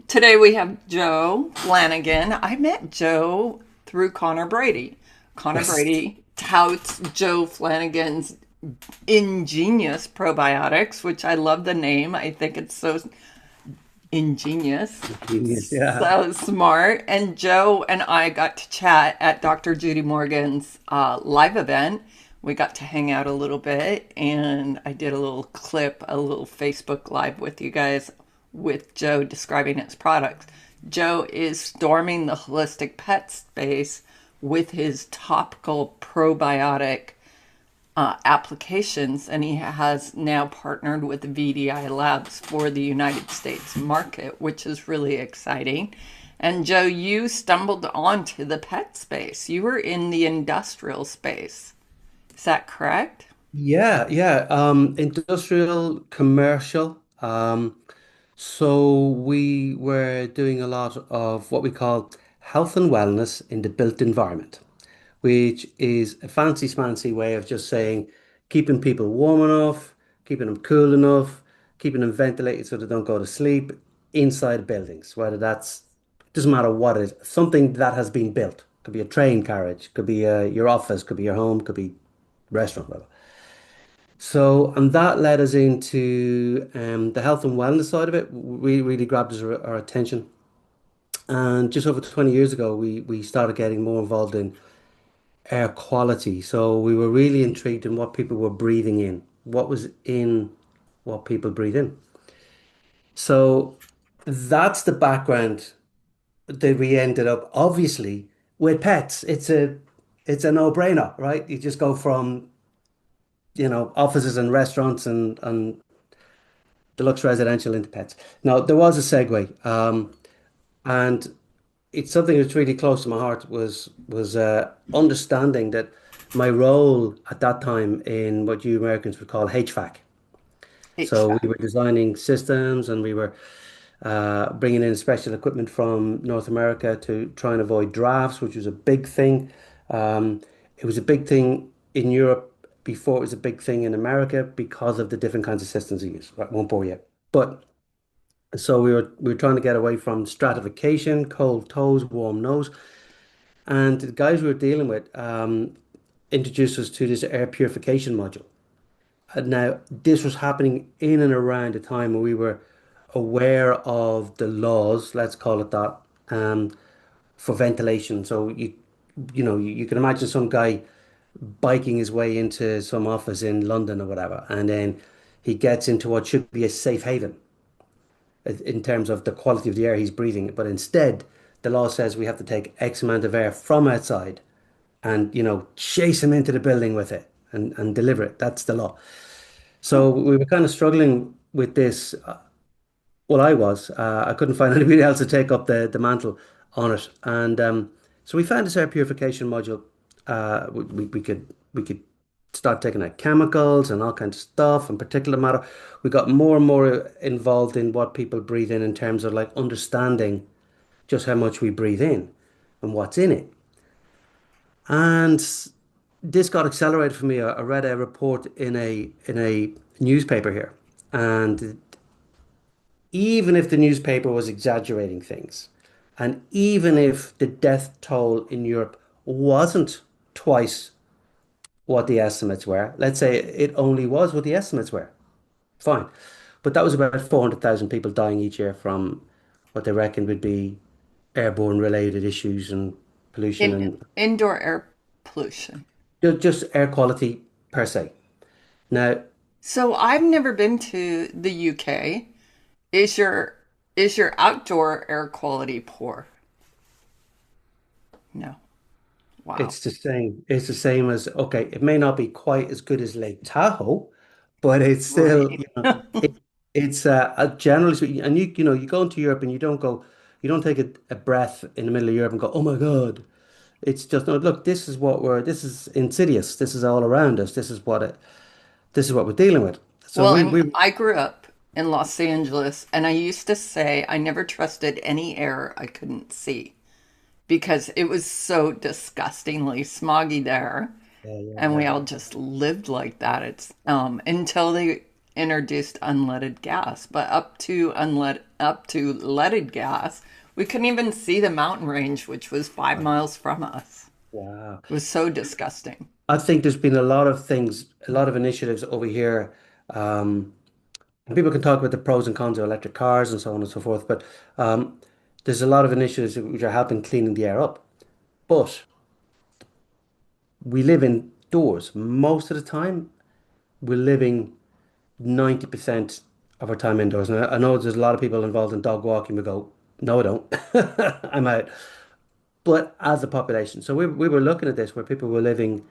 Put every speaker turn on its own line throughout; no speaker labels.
Today we have Joe Flanagan. I met Joe through Conor Brady. Conor
Yes.
Brady touts Joe Flanagan's ingenious probiotics, which I love the name. I think it's so ingenious,
Genius. Yeah.
so smart. And Joe and I got to chat at Dr. Judy Morgan's live event. We got to hang out a little bit, and I did a little clip, a little Facebook live with you guys with Joe describing his products. Joe is storming the holistic pet space with his topical probiotic applications, and he has now partnered with VDI Labs for the United States market, which is really exciting. And Joe, you stumbled onto the pet space. You were in the industrial space. Is that correct?
Yeah, yeah. Industrial, commercial. So we were doing a lot of what we call health and wellness in the built environment, which is a fancy smancy way of just saying keeping people warm enough, keeping them cool enough, keeping them ventilated so they don't go to sleep inside buildings, whether that's doesn't matter what it is, something that has been built. Could be a train carriage, could be your office, could be your home, could be restaurant, whatever. So, and that led us into the health and wellness side of it. Really grabbed our attention. And just over 20 years ago, we started getting more involved in air quality. So we were really intrigued in what people were breathing in, what was in what people breathe in. So that's the background that we ended up, obviously, with pets. It's a no-brainer, right? You just go from, offices and restaurants and deluxe residential into pets. Now, there was a segue, and it's something that's really close to my heart was understanding that my role at that time in what you Americans would call HVAC. So we
HVAC.
were designing systems and we were bringing in special equipment from North America to try and avoid drafts, which was a big thing. It was a big thing in Europe before it was a big thing in America because of the different kinds of systems we use. I won't bore you. But so we were trying to get away from stratification, cold toes, warm nose, and the guys we were dealing with introduced us to this air purification module. And now this was happening in and around the time when we were aware of the laws, let's call it that, for ventilation. So you can imagine some guy biking his way into some office in London or whatever, and then he gets into what should be a safe haven in terms of the quality of the air he's breathing. But instead, the law says we have to take X amount of air from outside and, chase him into the building with it and deliver it. That's the law. So we were kind of struggling with this. Well, I was. I couldn't find anybody else to take up the mantle on it. And so we found this air purification module. We could start taking out chemicals and all kinds of stuff and particulate matter. We got more and more involved in what people breathe in terms of like understanding just how much we breathe in and what's in it. And this got accelerated for me. I read a report in a newspaper here, and even if the newspaper was exaggerating things, and even if the death toll in Europe wasn't twice what the estimates were, let's say it only was what the estimates were, fine. But that was about 400,000 people dying each year from what they reckoned would be airborne related issues and pollution and
Indoor air pollution.
just air quality per se. Now,
So I've never been to the UK. Is your is your outdoor air quality poor? No. Wow.
it's the same. It's the same as, okay, it may not be quite as good as Lake Tahoe, but it's still,
Right.
it's generally speaking, and you go into Europe and you don't take a breath in the middle of Europe and go, oh my God. It's just, no, look, this is insidious. This is all around us. This is what we're dealing with. So
Well,
we,
and
we,
I grew up in Los Angeles, and I used to say I never trusted any air I couldn't see because it was so disgustingly smoggy there,
yeah, yeah,
and
yeah,
we all
yeah.
just lived like that. It's until they introduced unleaded gas, but up to leaded gas, we couldn't even see the mountain range, which was 5 miles from us.
Wow.
It was so disgusting.
I think there's been a lot of things, a lot of initiatives over here. Um, and people can talk about the pros and cons of electric cars and so on and so forth, but um, there's a lot of initiatives which are helping cleaning the air up. But we live indoors most of the time. We're living 90% of our time indoors. And I know there's a lot of people involved in dog walking. We go, no, I don't. I'm out. But as a population, so we were looking at this where people were living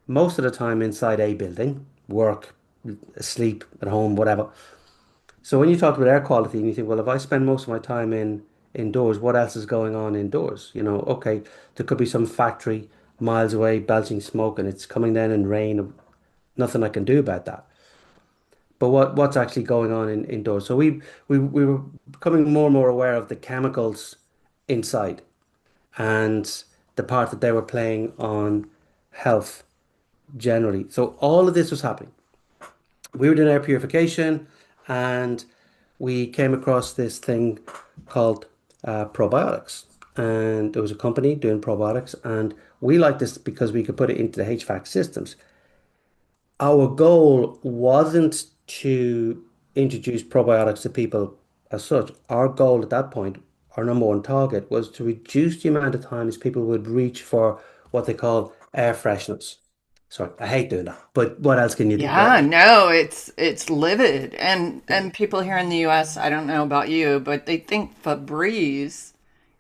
most of the time inside a building, work, sleep at home, whatever. So when you talk about air quality and you think, well, if I spend most of my time indoors, what else is going on indoors? You know, okay, there could be some factory miles away belching smoke and it's coming down in rain. Nothing I can do about that. But what's actually going on indoors? So we were becoming more and more aware of the chemicals inside and the part that they were playing on health generally. So all of this was happening. We were doing air purification and we came across this thing called probiotics. And there was a company doing probiotics, and we liked this because we could put it into the HVAC systems. Our goal wasn't to introduce probiotics to people as such. Our goal at that point, our number one target, was to reduce the amount of times people would reach for what they call air fresheners. Sorry, I hate doing that, but what else can you do,
Yeah,
right?
no, it's livid. And people here in the US, I don't know about you, but they think Febreze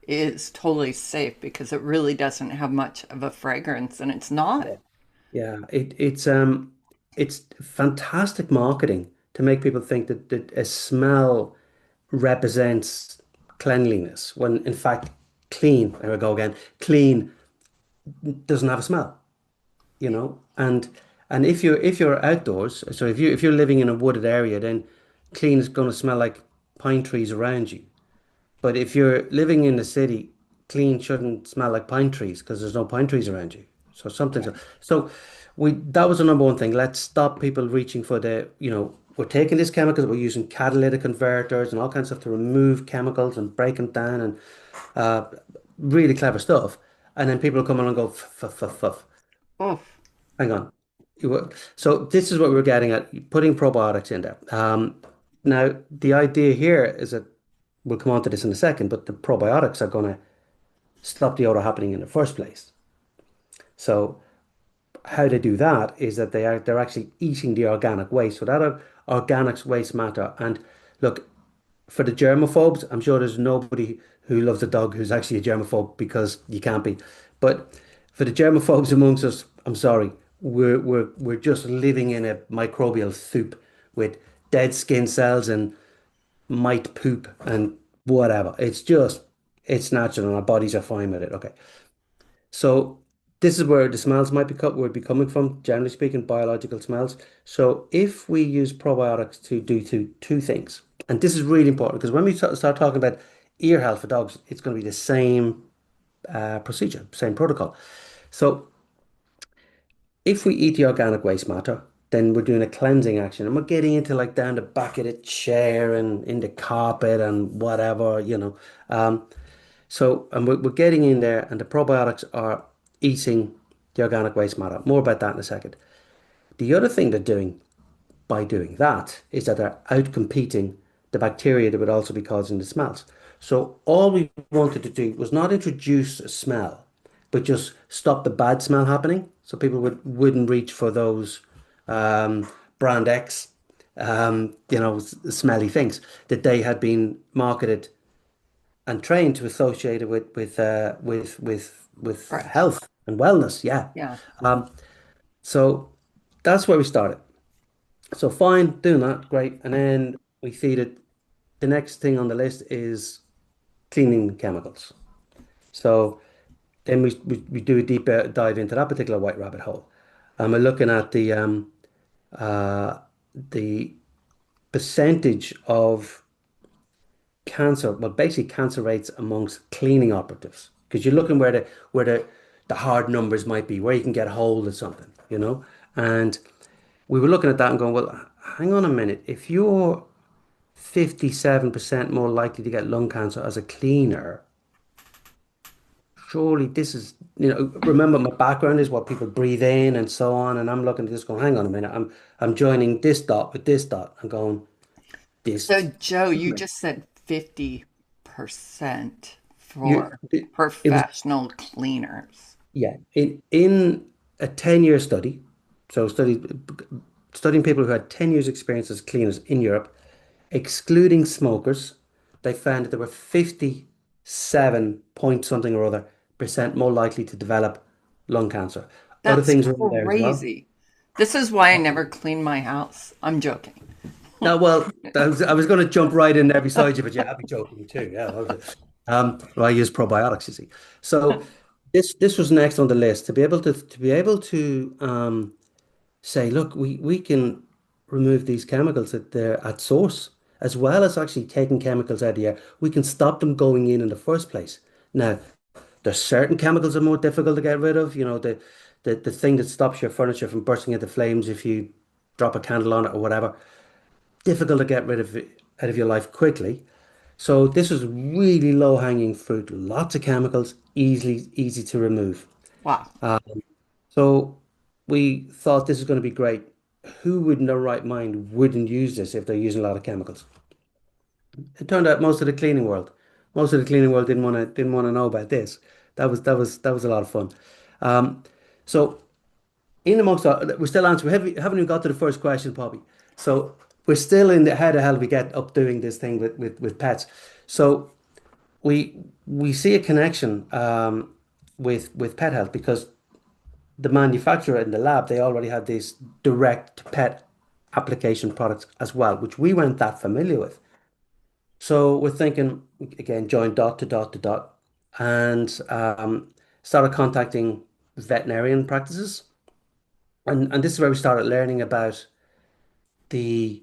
is totally safe because it really doesn't have much of a fragrance, and it's not.
Yeah. Yeah, it's fantastic marketing to make people think that a smell represents cleanliness when in fact clean, there we go again, clean doesn't have a smell, you know. And if you're outdoors, so if you're living in a wooded area, then clean is going to smell like pine trees around you. But if you're living in the city, clean shouldn't smell like pine trees because there's no pine trees around you. So something so we that was the number one thing. Let's stop people reaching for we're taking these chemicals, we're using catalytic converters and all kinds of stuff to remove chemicals and break them down and uh, really clever stuff. And then people come along and go, fuff, fuff, fuff.
Oh,
Hang on. So this is what we're getting at, putting probiotics in there. Now, the idea here is that we'll come on to this in a second, but the probiotics are going to stop the odor happening in the first place. So how they do that is that they're actually eating the organic waste. So that organics waste matter. And look, for the germaphobes, I'm sure there's nobody who loves a dog who's actually a germaphobe because you can't be. But for the germaphobes amongst us, I'm sorry, we're just living in a microbial soup with dead skin cells and mite poop and whatever. It's natural and our bodies are fine with it. Okay. So this is where the smells would be coming from, generally speaking, biological smells. So if we use probiotics to do two things, and this is really important because when we start talking about ear health for dogs, it's going to be the same procedure, same protocol. So if we eat the organic waste matter, then we're doing a cleansing action and we're getting into like down the back of the chair and in the carpet and whatever. And we're getting in there, and the probiotics are eating the organic waste matter. More about that in a second. The other thing they're doing by doing that is that they're outcompeting the bacteria that would also be causing the smells. So all we wanted to do was not introduce a smell, but just stop the bad smell happening. So people wouldn't reach for those brand X, smelly things that they had been marketed and trained to associate it with
right.
health and wellness. Yeah.
Yeah.
Um, so that's where we started. So fine, doing that, great. And then we see that the next thing on the list is cleaning chemicals. So then we do a deeper dive into that particular white rabbit hole. And we're looking at the percentage of cancer, well, basically cancer rates amongst cleaning operatives, because you're looking where the hard numbers might be, where you can get hold of something. And we were looking at that and going, well, hang on a minute, if you're 57% more likely to get lung cancer as a cleaner, surely this is, remember my background is what people breathe in and so on. And I'm looking at this going, hang on a minute, I'm joining this dot with this dot. I'm going,
So,
this.
Joe, you just said 50%
You,
for
it was,
professional cleaners.
yeah, in a 10-year study, so studying people who had 10 years experience as cleaners in Europe, excluding smokers, they found that there were 57 point something or other percent more likely to develop lung cancer. Other
That's
things are in there as well.
crazy. This is why I never clean my house. I'm joking.
Now, well, I was going to jump right in there beside you, but yeah, I'd be joking too. Yeah, well, I use probiotics, you see. So this was next on the list to be able to say, look, we can remove these chemicals at their at source, as well as actually taking chemicals out of the air. We can stop them going in the first place. Now, there's certain chemicals that are more difficult to get rid of. The thing that stops your furniture from bursting into flames if you drop a candle on it or whatever. Difficult to get rid of it out of your life quickly. So this was really low-hanging fruit. Lots of chemicals, easy to remove.
Wow.
So we thought this is going to be great. Who in their right mind wouldn't use this if they're using a lot of chemicals? It turned out most of the cleaning world didn't want to know about this. That was a lot of fun. Um, so in amongst we're still answering. We haven't even got to the first question, Poppy. So we're still in the how the hell we get up doing this thing with pets. So we see a connection with pet health because the manufacturer in the lab, they already had these direct pet application products as well, which we weren't that familiar with. So we're thinking again, join dot to dot to dot, and started contacting veterinarian practices, and this is where we started learning about the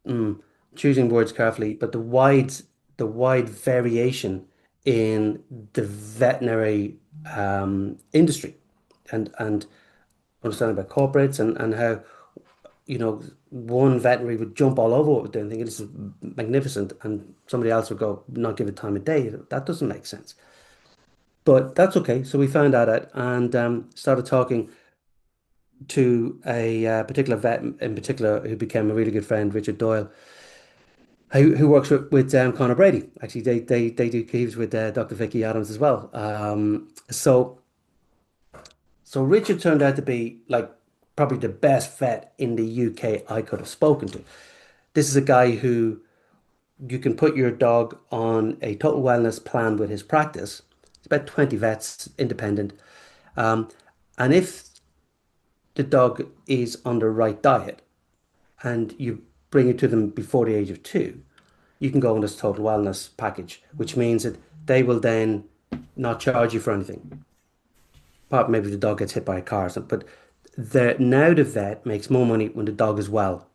mm, choosing words carefully, but the wide variation in the veterinary industry, and understanding about corporates and how one veterinary would jump all over what we're doing, thinking this is magnificent, and somebody else would go not give it time of day. That doesn't make sense. But that's okay. So we found that out and started talking to a particular vet in particular who became a really good friend, Richard Doyle, who works with Conor Brady. Actually, they do caves with Dr. Vicky Adams as well. So Richard turned out to be like probably the best vet in the UK I could have spoken to. This is a guy who you can put your dog on a total wellness plan with his practice. It's about 20 vets, independent. Um, and if the dog is on the right diet and you bring it to them before the age of 2, you can go on this total wellness package, which means that they will then not charge you for anything. Apart maybe the dog gets hit by a car or something. But now the vet makes more money when the dog is well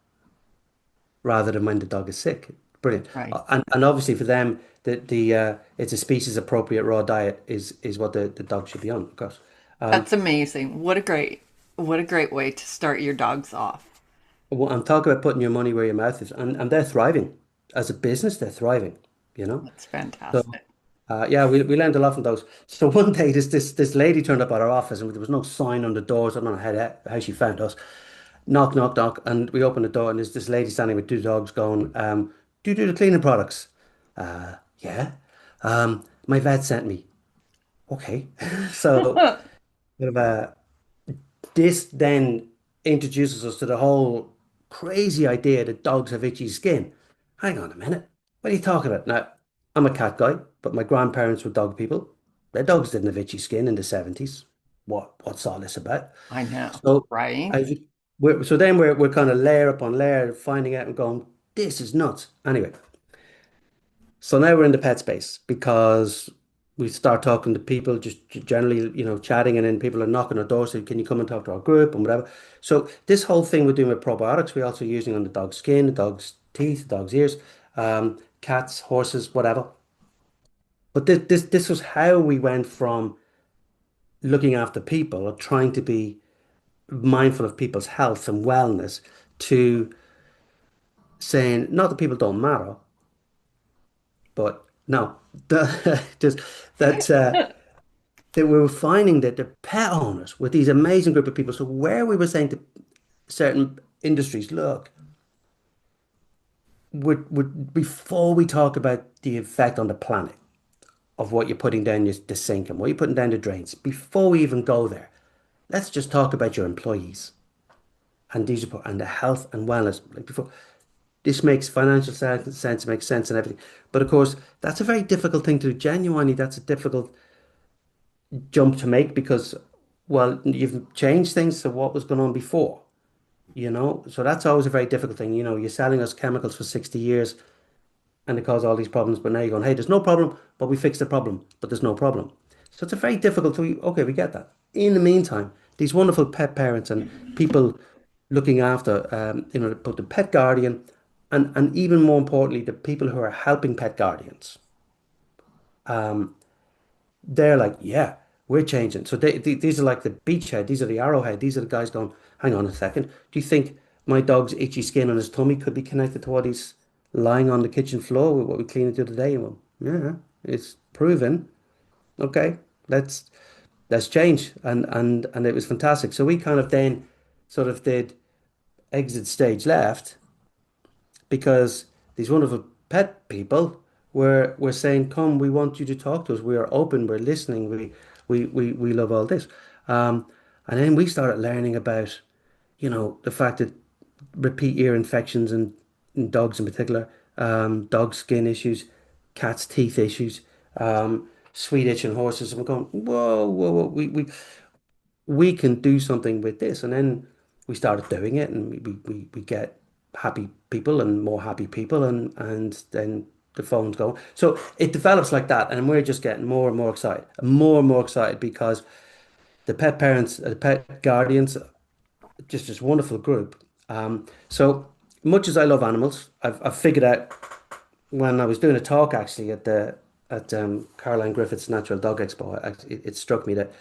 rather than when the dog is sick. Brilliant.
Right.
And obviously for them, it's a species appropriate raw diet is what the dog should be on, of course. Um,
That's amazing. What a great way to start your dogs off.
well, I'm talking about putting your money where your mouth is, and they're thriving as a business. They're thriving, you know.
That's
So
fantastic.
yeah, we learned a lot from those. So one day, this lady turned up at our office, and there was no sign on the doors. I don't know how she found us. Knock, knock, knock, and we opened the door, and there's this lady standing with two dogs, going, "Do you do the cleaning products?" Yeah. My vet sent me. Okay, so bit of a this then introduces us to the whole crazy idea that dogs have itchy skin. Hang on a minute. What are you talking about? Now, I'm a cat guy, but my grandparents were dog people. Their dogs didn't have itchy skin in the 70s. What's all this about?
I know,
So
right?
so then we're kind of layer upon layer finding out and going, this is nuts. Anyway, so now we're in the pet space because we start talking to people, just generally, chatting, and then people are knocking our door saying, can you come and talk to our group and whatever. So this whole thing we're doing with probiotics, we're also using on the dog's skin, the dog's teeth, the dog's ears, cats, horses, whatever. But this was how we went from looking after people or trying to be mindful of people's health and wellness to saying not that people don't matter, but no, just that that we were finding that the pet owners with these amazing group of people. So where we were saying to certain industries, look, would before we talk about the effect on the planet of what you're putting down the sink and what you're putting down the drains, before we even go there, let's just talk about your employees and and the health and wellness. Like before, this makes financial sense, makes sense and everything. But of course, that's a very difficult thing to do. Genuinely, that's a difficult jump to make because, well, you've changed things to what was going on before, you know? So that's always a very difficult thing. You know, you're selling us chemicals for 60 years and it caused all these problems, but now you're going, hey, there's no problem, but we fixed the problem, but there's no problem. So it's a very difficult to, okay, we get that. In the meantime, these wonderful pet parents and people looking after, both the pet guardian and even more importantly, the people who are helping pet guardians. They're like, yeah, we're changing. So these are like the beachhead. These are the arrowhead. These are the guys going, hang on a second. Do you think my dog's itchy skin on his tummy could be connected to what he's lying on the kitchen floor with what we cleaned the other day? And well, yeah, it's proven. Okay, let's let's change. And it was fantastic. So we kind of then sort of did exit stage left because these wonderful pet people were saying, "Come, we want you to talk to us. We are open. We're listening. We love all this." And then we started learning about, the fact that repeat ear infections in dogs in particular, dog skin issues, cats' teeth issues, sweet itch in horses. And we're going, whoa, whoa, whoa. We can do something with this. And then we started doing it and we get happy people and more happy people and then the phones go. So it develops like that and we're just getting more and more excited, more and more excited because the pet parents, the pet guardians, just this wonderful group. So much as I love animals, I've figured out when I was doing a talk actually at Caroline Griffith's Natural Dog Expo, it struck me that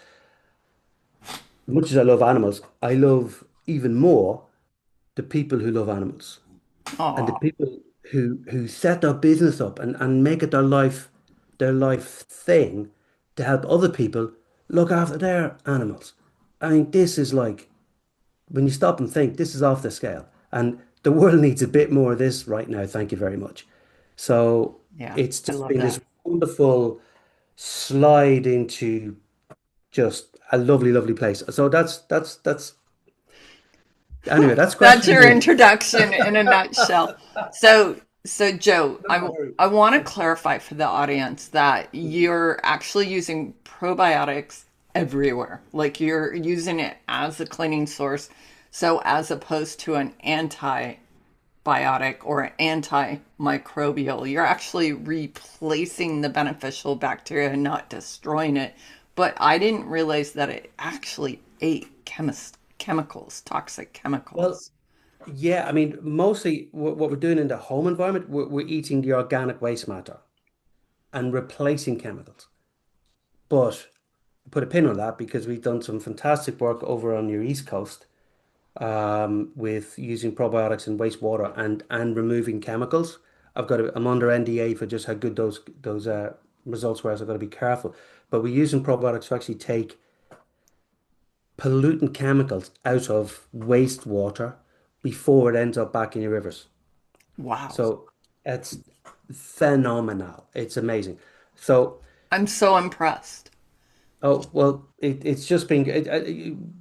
much as I love animals, I love even more the people who love animals and the
Oh,
people who set their business up and make it their life thing to help other people look after their animals. I mean, this is like when you stop and think, this is off the scale. And the world needs a bit more of this right now. Thank you very much. So
yeah,
it's
I
just
love
been this
that.
wonderful slide into just a lovely, lovely place. So that's anyway, that's
That's
question
your
one.
introduction in a nutshell. So Joe,
No worries.
I want to clarify for the audience that you're actually using probiotics everywhere. Like you're using it as a cleaning source. So as opposed to an antibiotic or an antimicrobial, you're actually replacing the beneficial bacteria and not destroying it. But I didn't realize that it actually ate chemicals, toxic
Well,
chemicals.
yeah, I mean, mostly what we're doing in the home environment, we're eating the organic waste matter and replacing chemicals. But put a pin on that because we've done some fantastic work over on your East Coast with using probiotics in wastewater and removing chemicals. I'm under NDA for just how good those results were, so I've got to be careful. But we're using probiotics to actually take pollutant chemicals out of wastewater before it ends up back in your rivers.
Wow.
So it's phenomenal. It's amazing. So,
I'm so impressed.
oh well, it's just been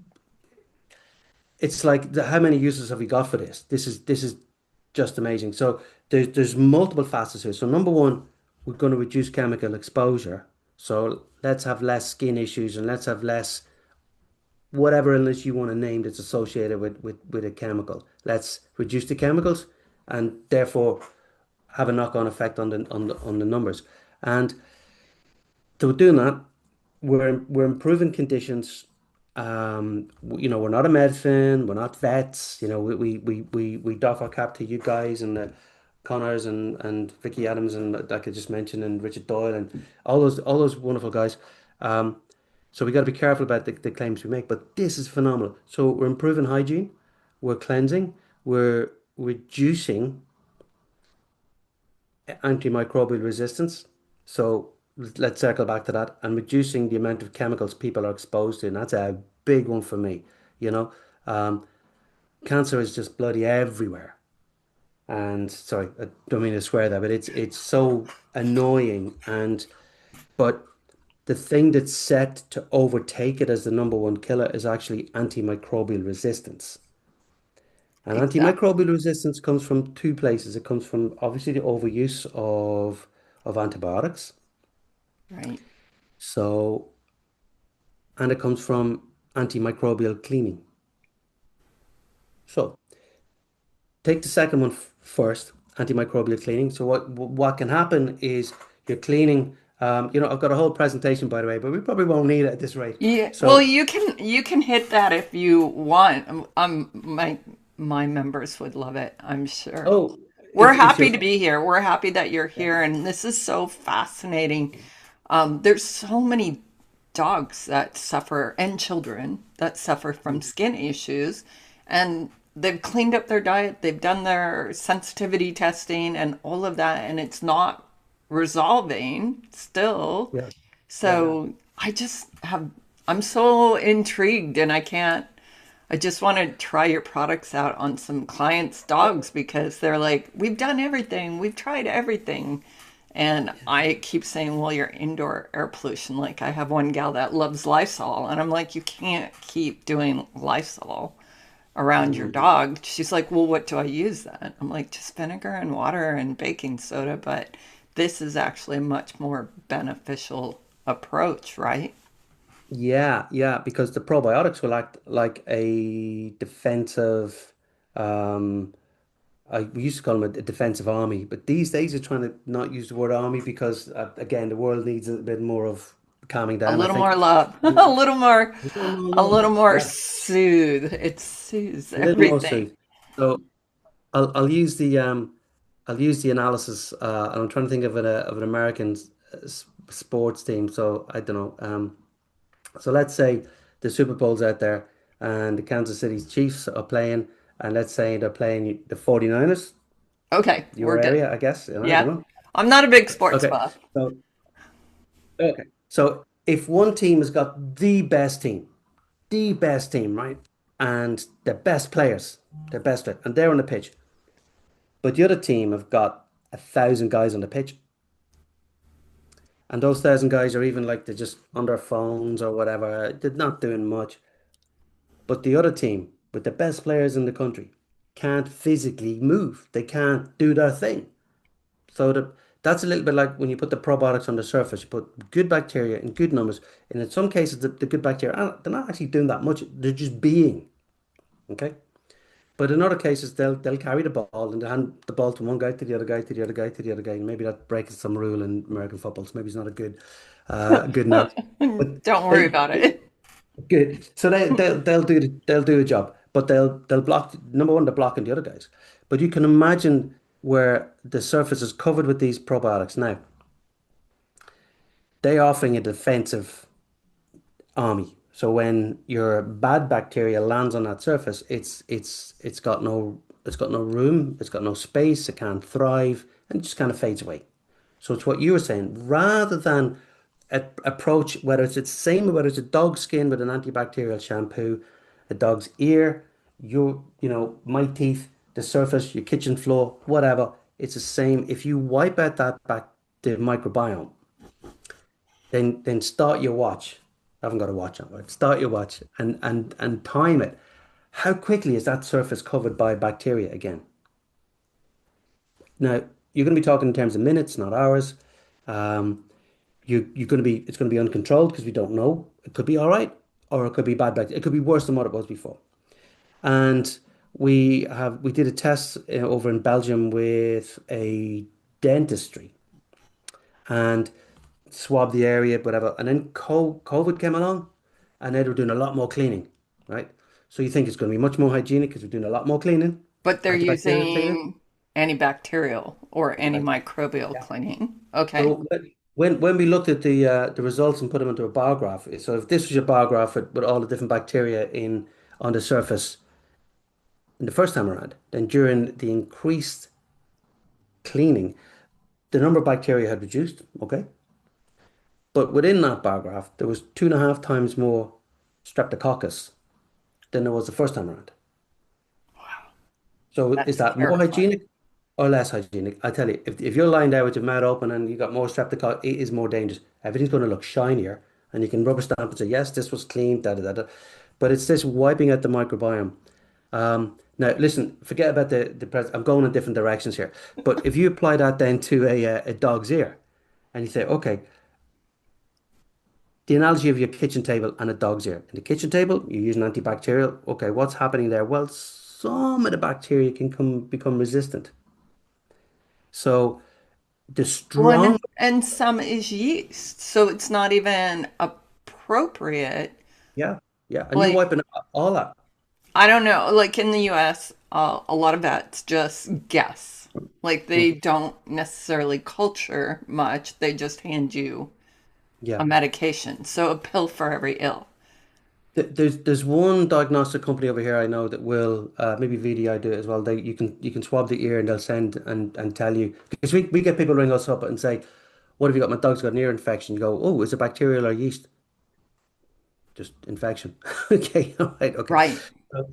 it's like how many users have we got for this? This is just amazing. So there's multiple facets here. So number one, we're going to reduce chemical exposure. So let's have less skin issues and let's have less whatever illness you want to name that's associated with a chemical. Let's reduce the chemicals and therefore have a knock-on effect on the numbers. And so doing that, we're improving conditions. We're not a medicine, we're not vets. We doff our cap to you guys and the Connors and Vicky Adams and like I just mentioned and Richard Doyle and all those wonderful guys. So we got to be careful about the claims we make, but this is phenomenal. So we're improving hygiene, we're cleansing, we're reducing antimicrobial resistance. So let's circle back to that and reducing the amount of chemicals people are exposed to. And that's a big one for me. You know, um, cancer is just bloody everywhere. And sorry, I don't mean to swear there, but it's so annoying. And but the thing that's set to overtake it as the number one killer is actually antimicrobial resistance. And
Exactly.
antimicrobial resistance comes from two places. It comes from obviously the overuse of antibiotics.
Right.
So, and it comes from antimicrobial cleaning. So, take the second one first, antimicrobial cleaning. So, what can happen is you're cleaning. I've got a whole presentation by the way, but we probably won't need it at this rate.
Yeah. Well,
So,
you can hit that if you want. My members would love it, I'm sure.
oh,
We're
it's your
happy to be here. We're happy that you're here, and this is so fascinating. There's so many dogs that suffer and children that suffer from skin issues, and they've cleaned up their diet, they've done their sensitivity testing and all of that, and it's not resolving still.
yeah, yeah,
So I'm so intrigued, and I just want to try your products out on some clients' dogs because they're like, we've done everything, we've tried everything. And I keep saying, well, you're indoor air pollution. Like, I have one gal that loves Lysol, and I'm like, you can't keep doing Lysol around your
mm,
dog. She's like, well, what do I use then? I'm like, just vinegar and water and baking soda. But this is actually a much more beneficial approach, right?
yeah. Because the probiotics will act like a defensive. Um, we used to call them a defensive army, but these days they're trying to not use the word army because again, the world needs a bit more of calming
A
down, I
little
think.
more love,
A
a little more
Yeah,
soothe. It soothes
a little more
everything.
soon. So I'll use the analysis, and I'm trying to think of an American sports team. So I don't know. So let's say the Super Bowl's out there and the Kansas City Chiefs are playing, and let's say they're playing the 49ers,
Okay, we're
your
good.
area, I guess. I don't
Yeah.
know.
I'm not a big sports
Okay.
buff.
So okay. So if one team has got the best team, right? And the best players, their best player, and they're on the pitch. But the other team have got 1,000 guys on the pitch. And those 1,000 guys are even like they're just on their phones or whatever. They're not doing much. But the other team, with the best players in the country, can't physically move. They can't do their thing. So that's a little bit like when you put the probiotics on the surface, you put good bacteria in good numbers. And in some cases, the good bacteria, they're not actually doing that much. They're just being, okay? But in other cases, they'll carry the ball and they hand the ball to one guy, to the other guy, to the other guy, to the other guy. And maybe that breaks some rule in American football. So maybe it's not a good analogy. But
Don't worry
they
about it.
good. So they'll do a job, but they'll block number one, they're blocking the other guys. But you can imagine where the surface is covered with these probiotics. Now, they're offering a defensive army. So when your bad bacteria lands on that surface, it's got no room, it's got no space, it can't thrive, and it just kind of fades away. So it's what you were saying. Rather than approach whether it's the same, whether it's a dog skin with an antibacterial shampoo, a dog's ear, my teeth, the surface, your kitchen floor, whatever, it's the same. If you wipe out the microbiome, then start your watch. I haven't got a watch on, but start your watch and time it. How quickly is that surface covered by bacteria again? Now, you're going to be talking in terms of minutes, not hours. Um, you're going to be it's going to be uncontrolled because we don't know. It could be all right, or it could be bad bacteria. It could be worse than what it was before. And we did a test over in Belgium with a dentistry and swabbed the area, whatever. And then COVID came along, and they were doing a lot more cleaning, right? So you think it's going to be much more hygienic because we're doing a lot more cleaning,
But they're
antibacterial cleaning.
using antibacterial or
Antibacterial.
antimicrobial
Yeah.
cleaning. Okay.
So when we looked at the results and put them into a bar graph, so if this was your bar graph with all the different bacteria in on the surface, in the first time around, then during the increased cleaning, the number of bacteria had reduced, okay? But within that bar graph, there was 2.5 times more streptococcus than there was the first time around. So is
That's
that more
terrifying.
hygienic or less hygienic? I tell you, if you're lying there with your mouth open and you got more streptococcus, it is more dangerous. Everything's going to look shinier, and you can rubber stamp and say, yes, this was clean, da da da da. But it's this wiping out the microbiome. Now, listen, forget about the pres. I'm going in different directions here. But if you apply that then to a dog's ear, and you say, okay, the analogy of your kitchen table and a dog's ear. In the kitchen table, you're using antibacterial. Okay, what's happening there? Well, some of the bacteria can become resistant. So the strong,
And some is yeast, so it's not even appropriate.
yeah, yeah, and you're
Like,
wiping all that.
I don't know, like in the US, a lot of vets just guess. Like, they
Mhm.
don't necessarily culture much, they just hand you a
Yeah.
medication. So, a pill for every ill.
There's one diagnostic company over here I know that will maybe VDI do it as well. They you can swab the ear and they'll send and tell you because we get people ring us up and say, "What have you got? My dog's got an ear infection." You go, "Oh, is it bacterial or yeast?" Just infection. Okay, all right, okay.
Right.
So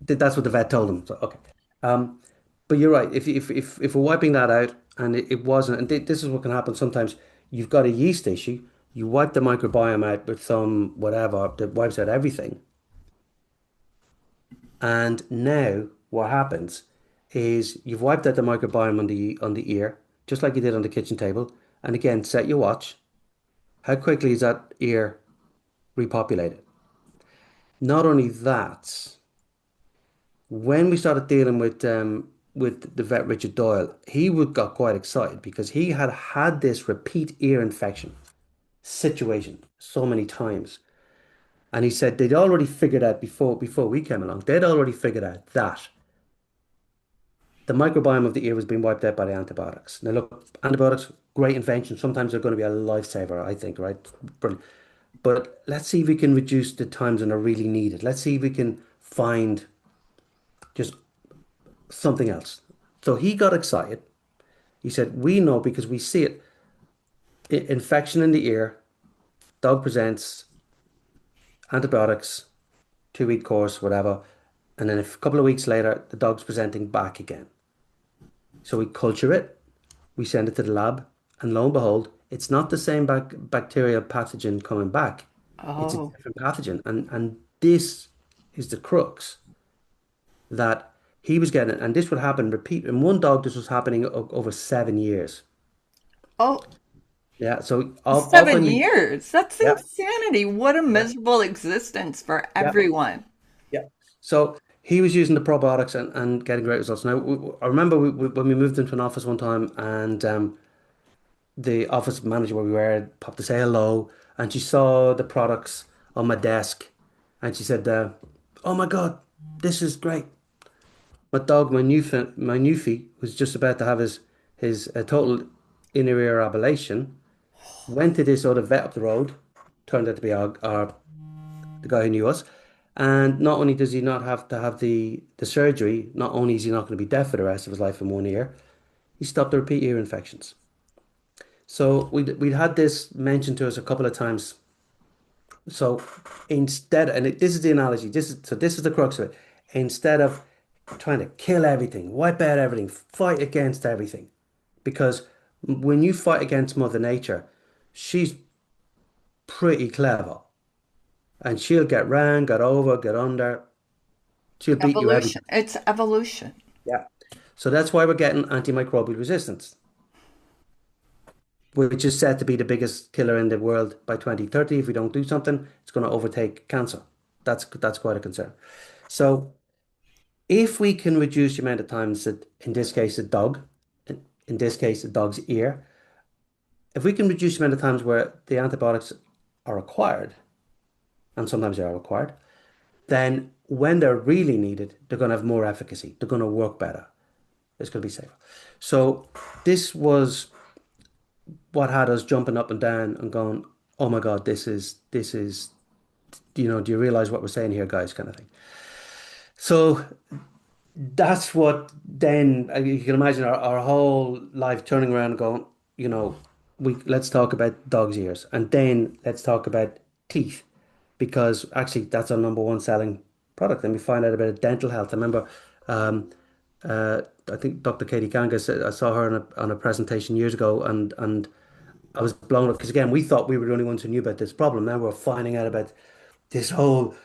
that's what the vet told them. So okay, um, but you're right. If we're wiping that out and it wasn't, and this is what can happen sometimes. You've got a yeast issue. You wipe the microbiome out with some whatever that wipes out everything, and now what happens is you've wiped out the microbiome on the ear, just like you did on the kitchen table. And again, set your watch. How quickly is that ear repopulated? Not only that. When we started dealing with the vet Richard Doyle, got quite excited because he had had this repeat ear infection situation so many times, and he said they'd already figured out before we came along. They'd already figured out that the microbiome of the ear was being wiped out by the antibiotics. Now, look, antibiotics, great invention. Sometimes they're going to be a lifesaver, I think, right? Brilliant. But let's see if we can reduce the times when they're really needed. Let's see if we can find just something else. So he got excited. He said, we know because we see it. Infection in the ear, dog presents, antibiotics, 2 week course, whatever. And then a couple of weeks later, the dog's presenting back again. So we culture it, we send it to the lab, and lo and behold, it's not the same bacterial pathogen coming back. It's a
Oh.
different pathogen. And this is the crux that he was getting. And this would happen repeat. In one dog, this was happening over 7 years.
Oh,
Yeah. So
seven
often we,
years. That's
yeah,
insanity. What a
yeah,
miserable existence for
yeah.
everyone.
Yeah. So he was using the probiotics and getting great results. Now, I remember when we moved into an office one time and the office manager where we were popped to say hello and she saw the products on my desk and she said, oh my God, this is great. My dog, my Newfie, was just about to have his total inner ear ablation, went to this other vet up the road, turned out to be our the guy who knew us. And not only does he not have to have the surgery, not only is he not going to be deaf for the rest of his life in one ear, he stopped the repeat ear infections. So we'd had this mentioned to us a couple of times. So instead, this is the analogy. This is the crux of it. Instead of trying to kill everything, wipe out everything, fight against everything, because when you fight against Mother Nature, she's pretty clever, and she'll get round, get over, get under. She'll beat you every
Evolution.
time.
It's evolution.
Yeah. So that's why we're getting antimicrobial resistance, which is said to be the biggest killer in the world by 2030. If we don't do something, it's going to overtake cancer. That's quite a concern. So if we can reduce the amount of times that, in this case, a dog, in this case, a dog's ear, if we can reduce the amount of times where the antibiotics are required, and sometimes they are required, then when they're really needed, they're going to have more efficacy. They're going to work better. It's going to be safer. So this was what had us jumping up and down and going, "Oh my God, this is, do you realize what we're saying here, guys?" kind of thing. So that's what then you can imagine our whole life turning around and going, you know, we let's talk about dog's ears and then let's talk about teeth because actually that's our number one selling product. And we find out about dental health. I remember um, I think Dr. Katie Ganga said I saw her on a presentation years ago and I was blown up because again we thought we were the only ones who knew about this problem. Now we're finding out about this whole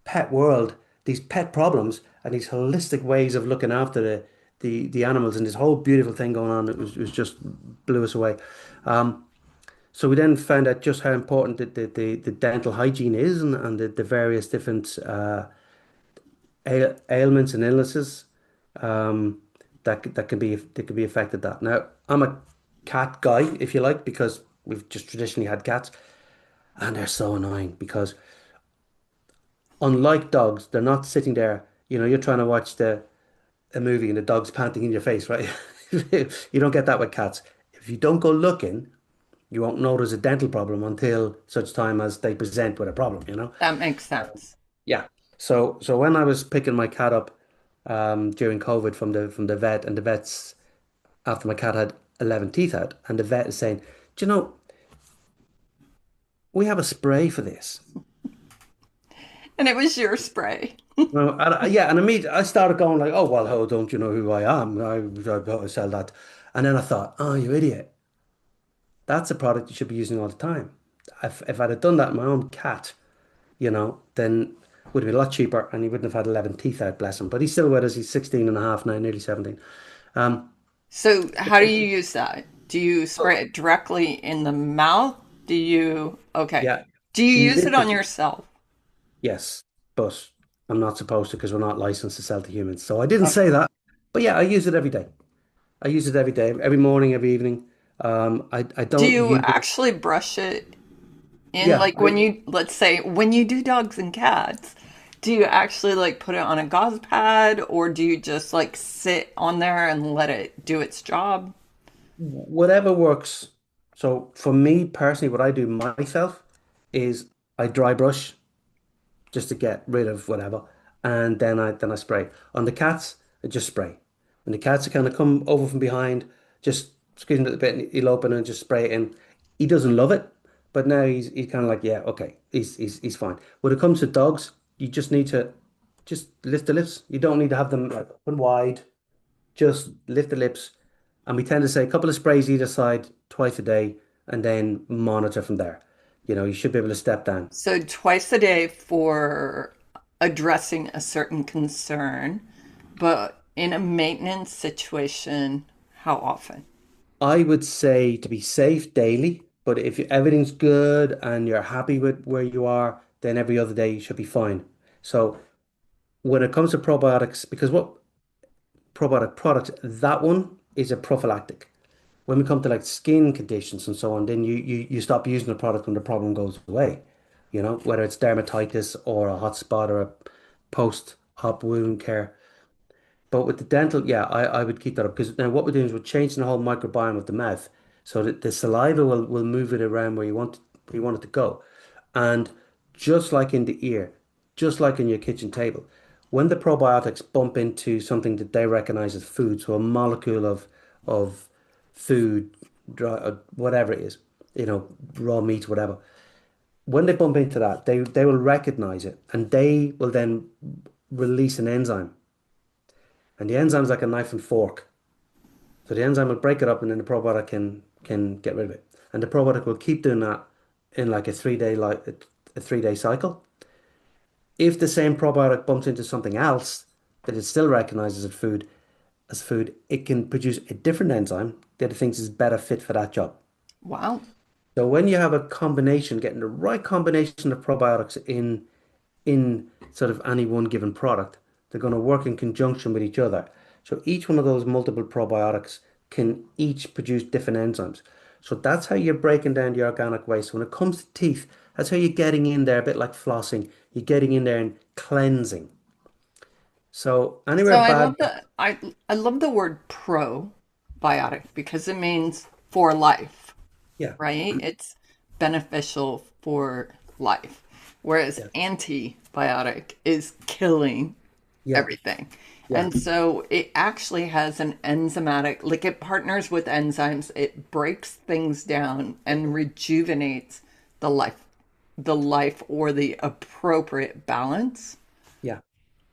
pet world, these pet problems, and these holistic ways of looking after the animals, and this whole beautiful thing going on. It was just blew us away. Um, so we then found out just how important the dental hygiene is, and the various different ailments and illnesses um, that can be affected. That now I'm a cat guy, if you like, because we've just traditionally had cats, and they're so annoying because unlike dogs, they're not sitting there. You're trying to watch a movie and the dog's panting in your face, right? You don't get that with cats. If you don't go looking, you won't know there's a dental problem until such time as they present with a problem.
That makes sense.
Yeah. So when I was picking my cat up during COVID from the vet, and the vet's after my cat had 11 teeth out, and the vet is saying, "Do you know we have a spray for this?"
And it was your spray.
Well, yeah, and I started going like, "Oh well, how don't you know who I am? I sell that," and then I thought, "Oh, you idiot! That's a product you should be using all the time." If I'd have done that in my own cat, then it would have been a lot cheaper, and he wouldn't have had 11 teeth out, bless him. But he's still with us. He's 16 and a half now, nearly 17. Um,
So, how do you use that? Do you spray it directly in the mouth? Do you, okay.
yeah,
Do you use it on
literally,
yourself?
yes, but I'm not supposed to because we're not licensed to sell to humans. So I didn't say
Okay.
that. But yeah, I use it every day. I use it every day, every morning, every evening. I
Do
don't
you
use it.
actually brush it in,
Yeah,
like when you, let's say, when you do dogs and cats, do you actually like put it on a gauze pad or do you just like sit on there and let it do its job?
whatever works. So for me personally, what I do myself is I dry brush just to get rid of whatever, and then I spray. On the cats, I just spray. When the cats are kind of come over from behind, just squeeze him a little bit, and he'll open and just spray it in. He doesn't love it, but now he's kind of like, yeah, okay, he's fine. When it comes to dogs, you just need to just lift the lips. You don't need to have them like open wide. Just lift the lips. And we tend to say a couple of sprays either side twice a day and then monitor from there. You should be able to step down.
So twice a day for addressing a certain concern, but in a maintenance situation, how often?
I would say to be safe daily, but if everything's good and you're happy with where you are, then every other day you should be fine. So when it comes to probiotics, because what probiotic product, that one is a prophylactic. When we come to like skin conditions and so on, then you stop using the product when the problem goes away. Whether it's dermatitis or a hot spot or a post-op wound care. But with the dental, yeah, I would keep that up because now what we're doing is we're changing the whole microbiome of the mouth so that the saliva will move it around where you want it to go. And just like in the ear, just like in your kitchen table, when the probiotics bump into something that they recognize as food, so a molecule of food, whatever it is, raw meat, whatever, when they bump into that, they will recognize it and they will then release an enzyme. And the enzyme is like a knife and fork. So the enzyme will break it up and then the probiotic can get rid of it. And the probiotic will keep doing that in like a 3-day cycle. If the same probiotic bumps into something else that it still recognizes as food, it can produce a different enzyme that it thinks is better fit for that job.
Wow.
So when you have a combination, getting the right combination of probiotics in sort of any one given product, they're going to work in conjunction with each other. So each one of those multiple probiotics can each produce different enzymes. So that's how you're breaking down the organic waste. When it comes to teeth, that's how you're getting in there, a bit like flossing. You're getting in there and cleansing. So
So
anywhere
I
bad,
love I love the word probiotic because it means for life,
yeah,
right? It's beneficial for life. Whereas
yeah,
antibiotic is killing.
Yeah,
everything.
yeah,
And so it actually has an enzymatic, like it partners with enzymes, it breaks things down and rejuvenates the life, or the appropriate balance.
yeah,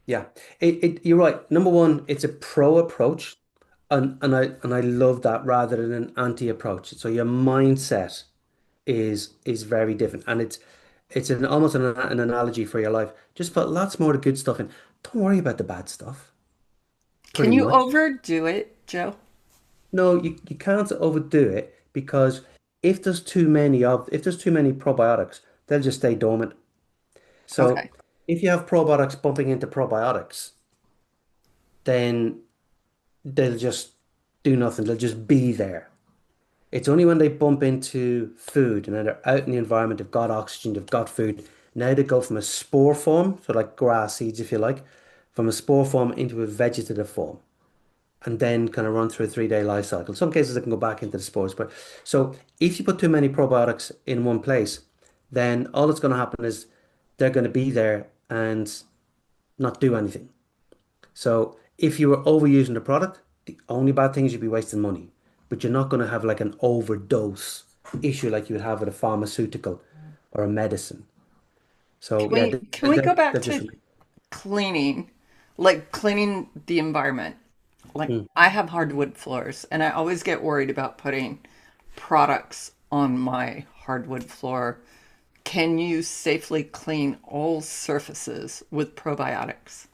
yeah. You're right. Number one, it's a pro approach, and I love that rather than an anti approach. So your mindset is very different, and it's an almost an analogy for your life. Just put lots more of the good stuff in. Don't worry about the bad stuff.
Can
Pretty
you
much.
overdo it, Joe?
No, you can't overdo it because if there's too many probiotics, they'll just stay dormant. So
Okay.
if you have probiotics bumping into probiotics, then they'll just do nothing. They'll just be there. It's only when they bump into food and then they're out in the environment, they've got oxygen, they've got food. Now they go from a spore form, so like grass seeds, if you like, from a spore form into a vegetative form, and then kind of run through a 3-day life cycle. In some cases, they can go back into the spores. But so if you put too many probiotics in one place, then all that's going to happen is they're going to be there and not do anything. So if you were overusing the product, the only bad thing is you'd be wasting money. But you're not going to have like an overdose issue like you would have with a pharmaceutical or a medicine. So
Can
yeah,
we go back
they're just
to cleaning, like cleaning the environment? Like
mm.
I have hardwood floors and I always get worried about putting products on my hardwood floor. Can you safely clean all surfaces with probiotics?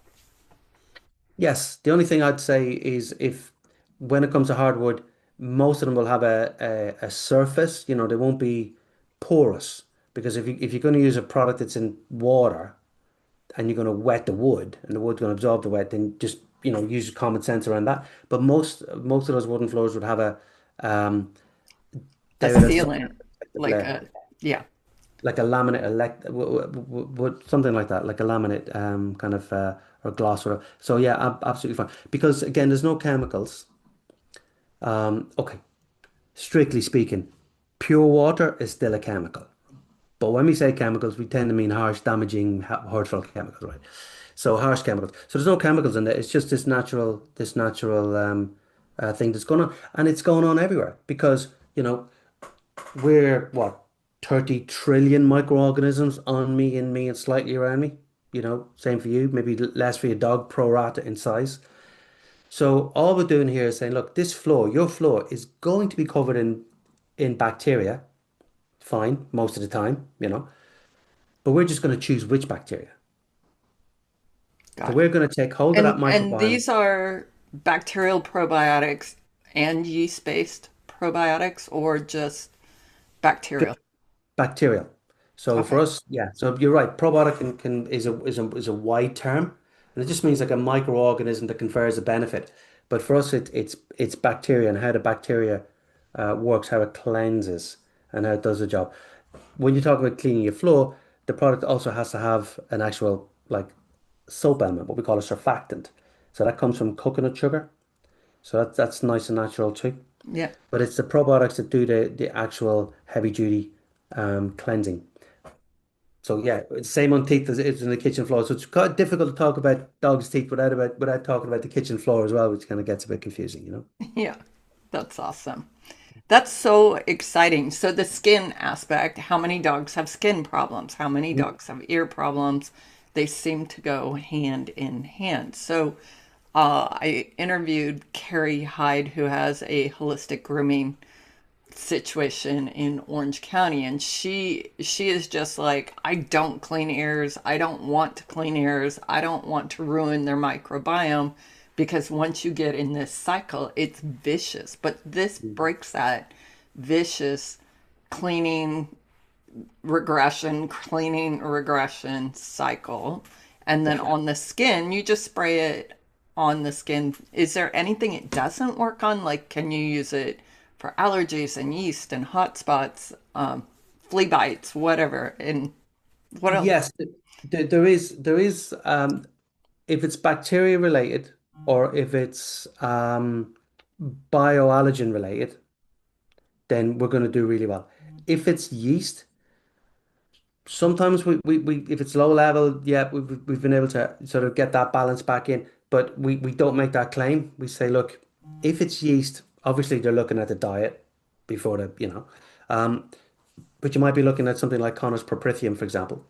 Yes. The only thing I'd say is if when it comes to hardwood, most of them will have a surface, they won't be porous. Because if you're going to use a product that's in water, and you're going to wet the wood and the wood's going to absorb the wet, then just use common sense around that. But most of those wooden floors would have um
A
they would have some
sealant,
protective
like
layer,
a, yeah,
like a laminate something like that, like a laminate kind of or gloss or so yeah, absolutely fine, because again there's no chemicals. Okay, strictly speaking, pure water is still a chemical. But when we say chemicals, we tend to mean harsh, damaging, hurtful chemicals, right? So harsh chemicals. So there's no chemicals in there. It's just this natural thing that's going on, and it's going on everywhere because we're what 30 trillion microorganisms on me, in me, and slightly around me. Same for you. Maybe less for your dog, pro rata in size. So all we're doing here is saying, look, your floor is going to be covered in bacteria. Fine, most of the time. But we're just going to choose which bacteria. So
got it.
we're going to take hold of that
And
microbiome,
these are bacterial probiotics and yeast-based probiotics or just bacterial?
just bacterial. So for
Okay.
us, yeah. So you're right. Probiotic is a wide term, and it just means like a microorganism that confers a benefit. But for us, it's bacteria and how the bacteria works, how it cleanses, and how it does the job. When you talk about cleaning your floor, the product also has to have an actual like soap element, what we call a surfactant. So that comes from coconut sugar. So that's nice and natural too.
Yeah.
But it's the probiotics that do the actual heavy duty cleansing. So yeah, it's same on teeth as it is in the kitchen floor. So it's quite difficult to talk about dog's teeth without talking about the kitchen floor as well, which kind of gets a bit confusing.
Yeah. That's awesome. That's so exciting. So the skin aspect, how many dogs have skin problems? How many
Mhm.
dogs have ear problems? They seem to go hand in hand. So I interviewed Carrie Hyde, who has a holistic grooming situation in Orange County, and she is just like, I don't clean ears. I don't want to clean ears. I don't want to ruin their microbiome because once you get in this cycle, it's vicious. But this breaks that vicious cleaning cleaning regression cycle. And then
Yeah.
on the skin, you just spray it on the skin. Is there anything it doesn't work on? Like, can you use it for allergies and yeast and hot spots, flea bites, whatever? And what else?
Yes, there is if it's bacteria related or if it's bioallergen related, then we're going to do really well. If it's yeast, Sometimes we if it's low level, yeah, we've been able to sort of get that balance back in, but we don't make that claim. We say, look, if it's yeast, obviously they're looking at the diet before um, but you might be looking at something like Connor's Proprithium, for example.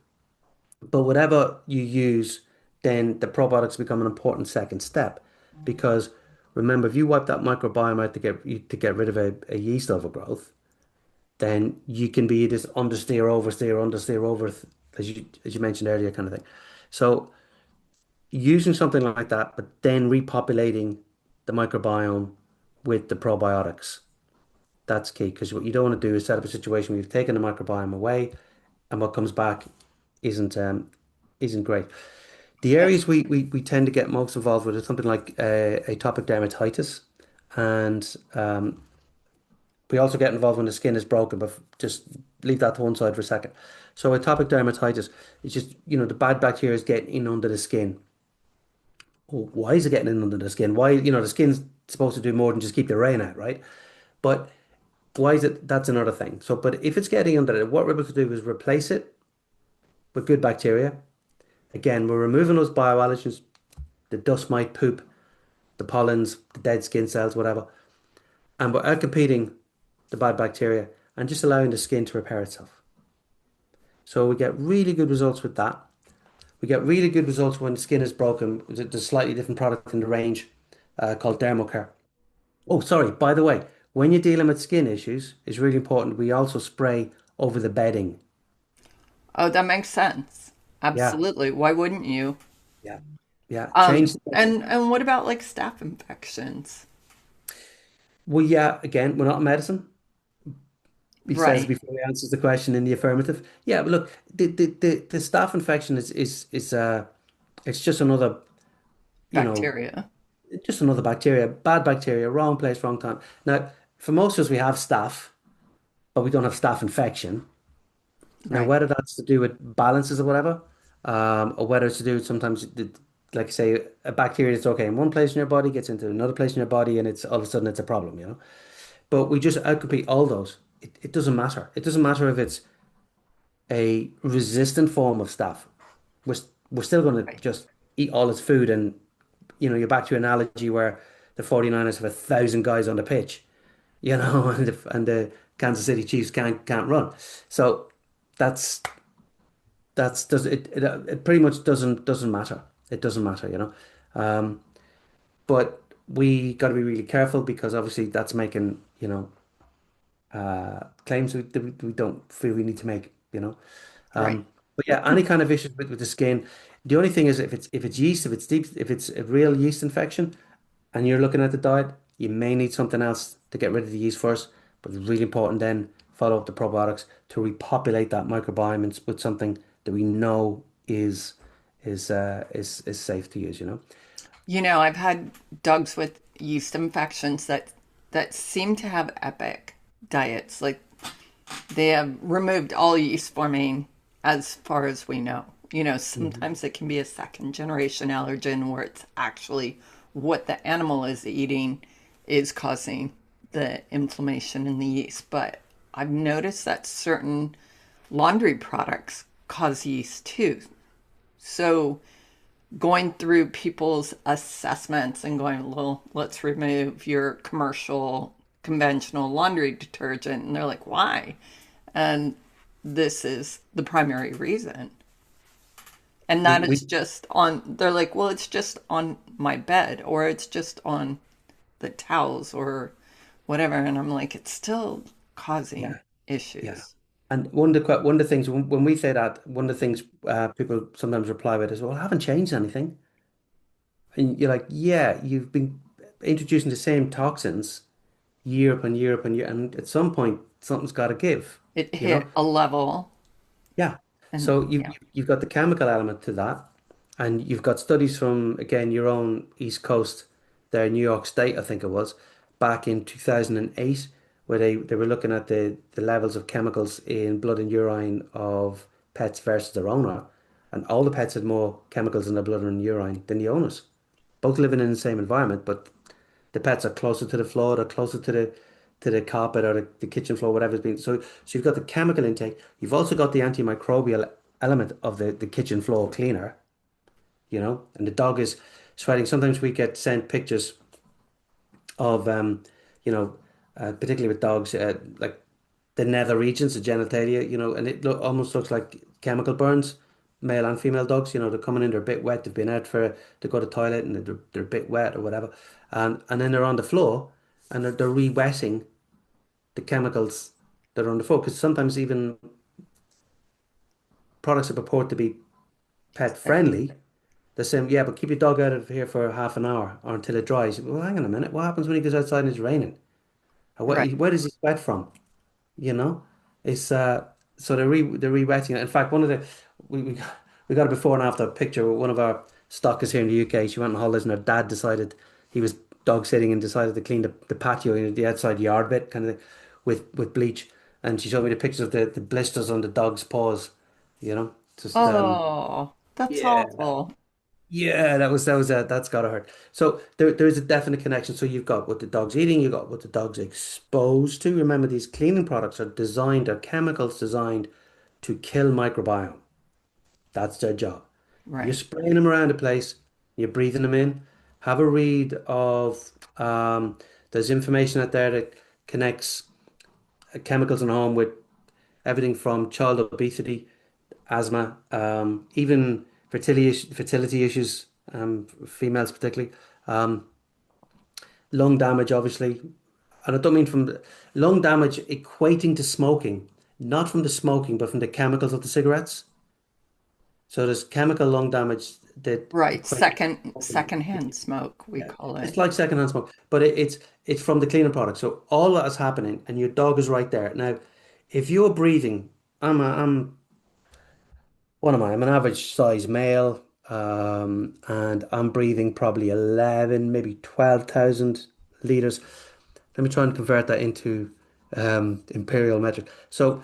But whatever you use, then the probiotics become an important second step because remember, if you wipe that microbiome out to get rid of a yeast overgrowth, then you can be this understeer, oversteer, understeer, over, as you mentioned earlier, kind of thing. So using something like that, but then repopulating the microbiome with the probiotics, that's key because what you don't want to do is set up a situation where you've taken the microbiome away and what comes back isn't isn't great. The
Right.
areas we tend to get most involved with is something like atopic dermatitis, and we also get involved when the skin is broken, but just leave that to one side for a second. So atopic dermatitis is just, the bad bacteria is getting in under the skin. Well, why is it getting in under the skin? Why, the skin's supposed to do more than just keep the rain out, right? But why is it? That's another thing. So, but if it's getting under it, what we're able to do is replace it with good bacteria. Again, we're removing those bioallergens, the dust mite, poop, the pollens, the dead skin cells, whatever. And we're outcompeting the bad bacteria and just allowing the skin to repair itself. So we get really good results with that. We get really good results when the skin is broken. There's a slightly different product in the range called Dermocare. Oh, sorry, by the way, when you're dealing with skin issues, it's really important we also spray over the bedding.
Oh, that makes sense.
Yeah,
Absolutely. Why wouldn't you?
yeah, yeah. Change.
And what about like staph infections?
Well, yeah, again, we're not medicine. He says
Right.
before he answers the question in the affirmative. Yeah, but look, the staph infection is it's just another, you know,
Bacteria.
just another bacteria, bad bacteria, wrong place, wrong time. Now, for most of us, we have staph, but we don't have staph infection. Now,
Right.
whether that's to do with balances or whatever, or whether it's to do with sometimes, like I say, a bacteria that's okay in one place in your body gets into another place in your body, and it's all of a sudden it's a problem. But we just outcompete all those. It doesn't matter. It doesn't matter if it's a resistant form of staph. We're, we're still going to
Right.
just eat all its food, and you're back to an analogy where the 49ers have 1,000 guys on the pitch, and the Kansas City Chiefs can't run. So that's that's does it pretty much doesn't matter. It doesn't matter. Um, but we got to be really careful because obviously that's making, claims we don't feel we need to make.
Right.
But yeah, any kind of issues with the skin. The only thing is if it's yeast, if it's deep, if it's a real yeast infection, and you're looking at the diet, you may need something else to get rid of the yeast first. But it's really important then follow up the probiotics to repopulate that microbiome with something that we know is safe to use.
I've had dogs with yeast infections that seem to have epic diets. Like they have removed all yeast forming as far as we know.
Mhm.
Sometimes it can be a second generation allergen where it's actually what the animal is eating is causing the inflammation in the yeast. But I've noticed that certain laundry products cause yeast too. So going through people's assessments and going, well, let's remove your commercial conventional laundry detergent. And they're like, why? And this is the primary reason. And
We
that
we
is just on, they're like, well, it's just on my bed or it's just on the towels or whatever. And I'm like, it's still causing
Yeah, yeah.
issues.
And one of the things when we say that, one of the things people sometimes reply with is, "Well, I haven't changed anything." And you're like, "Yeah, you've been introducing the same toxins year upon year upon year, and at some point something's got to give."
It
You know?
hit a level
Yeah.
and
So
yeah,
you've got the chemical element to that, and you've got studies from again your own East Coast, there, New York State, I think it was, back in 2008, where they were looking at the levels of chemicals in blood and urine of pets versus their owner, and all the pets had more chemicals in their blood and urine than the owners, both living in the same environment, but the pets are closer to the floor, they're closer to to the carpet or the kitchen floor, whatever's been. So you've got the chemical intake. You've also got the antimicrobial element of the kitchen floor cleaner, and the dog is sweating. Sometimes we get sent pictures of, you know, particularly with dogs, like the nether regions, the genitalia, and it almost looks like chemical burns, male and female dogs. They're coming in, they're a bit wet, they've been out to go to the toilet and they're a bit wet or whatever. And then they're on the floor and they're re-wetting the chemicals that are on the floor. Because sometimes even products that purport to be pet friendly, they're saying, yeah, but keep your dog out of here for half an hour or until it dries. Well, hang on a minute. What happens when he goes outside and it's raining?
Right.
Where does he sweat from? You know, it's so they're rewetting it. In fact, one of the we got a before and after picture. One of our stockers here in the UK, she went on holidays and her dad decided he was dog sitting and decided to clean the patio, the outside yard bit, kind of with bleach. And she showed me the pictures of the blisters on the dog's paws. Just
Oh, that's
yeah.
awful.
Yeah, that's gotta hurt. So there's a definite connection. So you've got what the dog's eating, you've got what the dog's exposed to. Remember, these cleaning products are chemicals designed to kill microbiome. That's their job. You're
Right.
spraying them around the place, you're breathing them in. Have a read of there's information out there that connects chemicals in home with everything from child obesity, asthma, even fertility issues, females particularly, lung damage, obviously. And I don't mean from lung damage equating to smoking, not from the smoking, but from the chemicals of the cigarettes. So there's chemical lung damage that
Right.
equates to smoking.
Secondhand smoke, we
Yeah,
call
it's
it.
like secondhand smoke, but it's from the cleaning product. So all that is happening, and your dog is right there. Now, if you're breathing, I'm what am I? I'm an average size male, and I'm breathing probably 11, maybe 12,000 liters. Let me try and convert that into imperial metric. So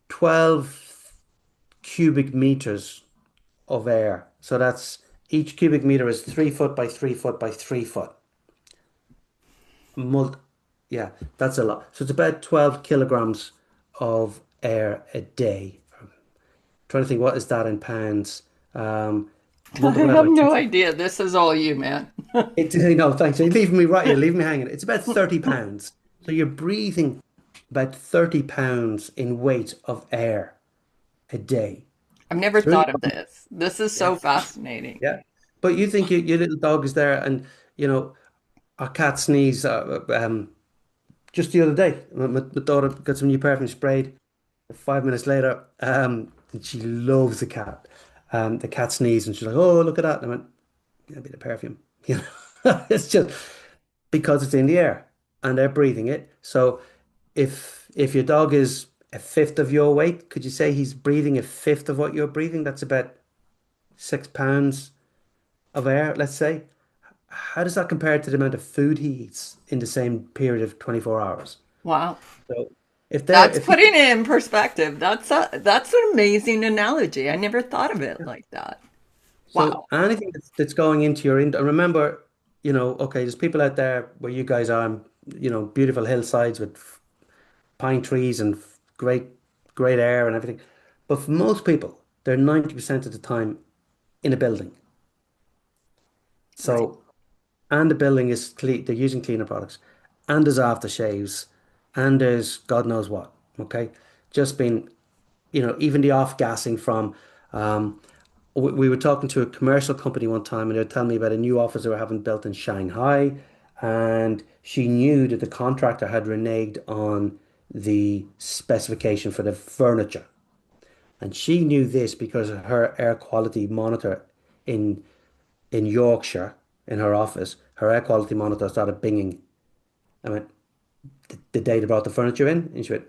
12 cubic meters of air. So that's each cubic meter is 3 foot by 3 foot by 3 foot. Mul yeah, that's a lot. So it's about 12 kilograms of air a day. Trying to think, what is that in pounds?
I
Multiply
have
by two.
no idea. This is all you, man.
No, thanks. You're leaving me right. You're leaving me hanging. It's about 30 pounds. So you're breathing about 30 pounds in weight of air a day
I've never
through
thought of
your.
this. This is
Yeah,
so fascinating.
yeah. But you think your little dog is there, and our cat sneezed just the other day. My daughter got some new perfume sprayed. 5 minutes later, and she loves the cat. The cat sneezed, and she's like, "Oh, look at that!" And I went, "Yeah, a bit of perfume." You know, it's just because it's in the air and they're breathing it. So if your dog is a fifth of your weight, could you say he's breathing a fifth of what you're breathing? That's about 6 pounds of air, let's say. How does that compare to the amount of food he eats in the same period of 24 hours?
Wow.
So
That's
if he
putting it in perspective. That's an amazing analogy. I never thought of it like that.
so
Wow.
anything that's going into your and remember, okay, there's people out there where you guys are, beautiful hillsides with pine trees and great air and everything. But for most people, they're 90% of the time in a building.
Right.
So, and the building is clean, they're using cleaner products, and there's aftershaves, and there's God knows what. Okay. Just been, even the off gassing from, we were talking to a commercial company one time and they were telling me about a new office they were having built in Shanghai. And she knew that the contractor had reneged on the specification for the furniture. And she knew this because her air quality monitor in in Yorkshire in her office, her air quality monitor started binging. I went, the day they brought the furniture in, and she went,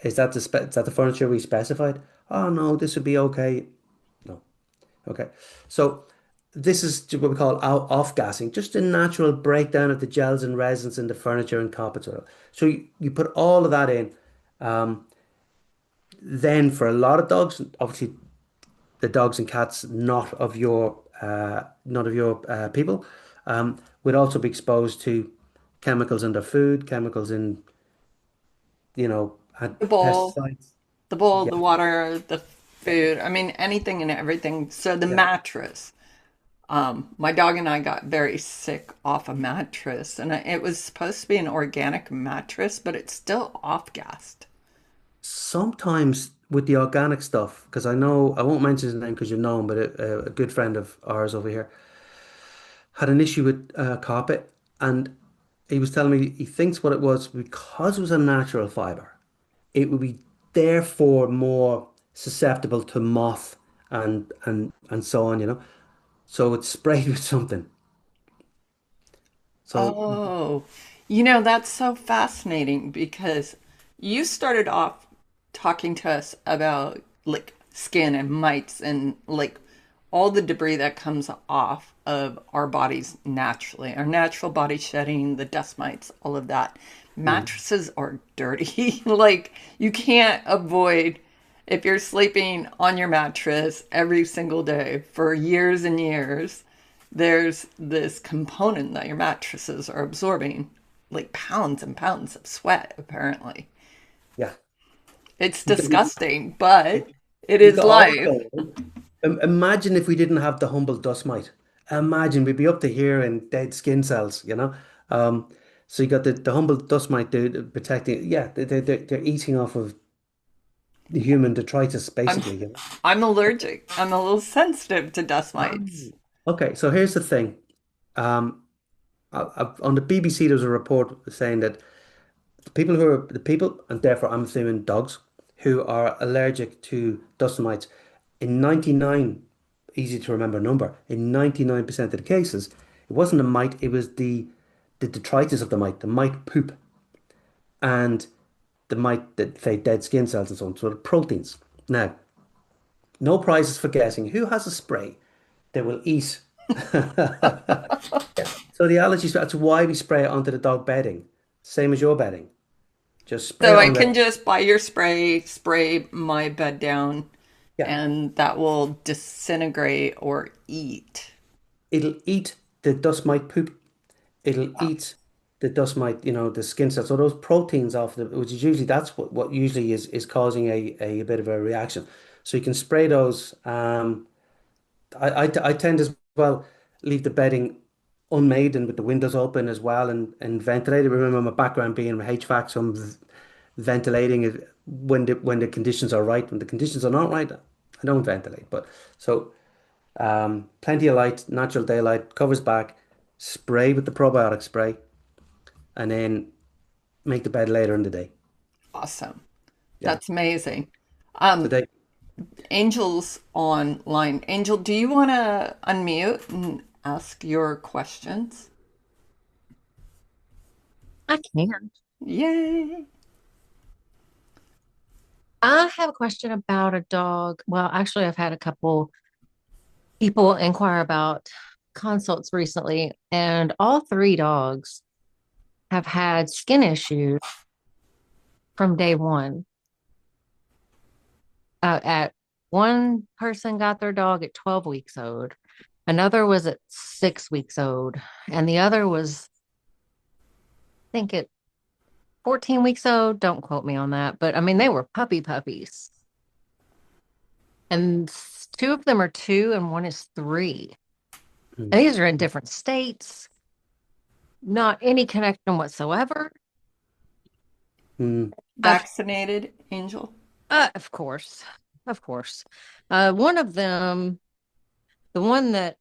is that the furniture we specified? Oh no, this would be okay. No. Okay. So this is what we call off-gassing, just a natural breakdown of the gels and resins in the furniture and carpet oil. So you put all of that in. Um, then for a lot of dogs, obviously the dogs and cats not of your people, would also be exposed to chemicals in their food, chemicals in had
The bowl,
pesticides.
the bowl,
Yeah,
the water, the
yeah,
food. I mean, anything and everything. So the
yeah.
mattress. My dog and I got very sick off a mattress, and it was supposed to be an organic mattress, but it's still off-gassed.
Sometimes with the organic stuff, because I know I won't mention his name because you know him, but a good friend of ours over here had an issue with carpet, and he was telling me he thinks what it was because it was a natural fiber. It would be therefore more susceptible to moth and so on, you know. So it's sprayed with something. So
Oh, that's so fascinating because you started off talking to us about like skin and mites and like all the debris that comes off of our bodies naturally, our natural body shedding, the dust mites, all of that.
mm,
Mattresses are dirty. Like you can't avoid if you're sleeping on your mattress every single day for years and years, there's this component that your mattresses are absorbing like pounds and pounds of sweat, apparently.
yeah,
It's
you got,
disgusting, but it
you
is
got
life.
also imagine if we didn't have the humble dust mite. Imagine we'd be up to here in dead skin cells, you know. Um, so you got the humble dust mite dude protecting. Yeah, they're eating off of the human detritus,
I'm
basically, you know.
I'm allergic. I'm a little sensitive to dust mites.
Oh. Okay, so here's the thing. Um, on the BBC, there was a report saying that the people, and therefore I'm assuming dogs, who are allergic to dust mites, in 99, easy to remember number, in 99% of the cases, it wasn't a mite, it was the detritus of the mite poop, and the mite that fade dead skin cells and so on, so the proteins. Now, no prizes for guessing who has a spray that will eat. Yeah. So the allergy spray, that's why we spray it onto the dog bedding, same as your bedding. Just spray
So
it
I
on there.
can just buy your spray, spray my bed down,
Yeah,
and that will disintegrate or eat.
it'll eat the dust mite poop. It'll eat the dust mite, the skin cells. So those proteins off the, which is usually that's what usually is causing a bit of a reaction. So you can spray those. I tend as well leave the bedding unmade and with the windows open as well and ventilated. Remember my background being HVAC, so I'm ventilating it when the conditions are right. When the conditions are not right, I don't ventilate. But so plenty of light, natural daylight, covers back, spray with the probiotic spray, and then make the bed later in the day.
Awesome.
Yeah.
That's amazing.
So
Um,
they,
Angel's online. Angel, do you want to unmute and ask your questions?
I can.
Yay.
I have a question about a dog. Well, actually, I've had a couple people inquire about consults recently, and all three dogs have had skin issues from day one. At one person got their dog at 12 weeks old, another was at 6 weeks old, and the other was, I think, at 14 weeks old. Don't quote me on that, but I mean, they were puppies. And two of them are 2 and one is 3.
mm,
And these are in different states, not any connection whatsoever.
mm,
I've,
Vaccinated, Angel?
of course, of course. One of them, the one that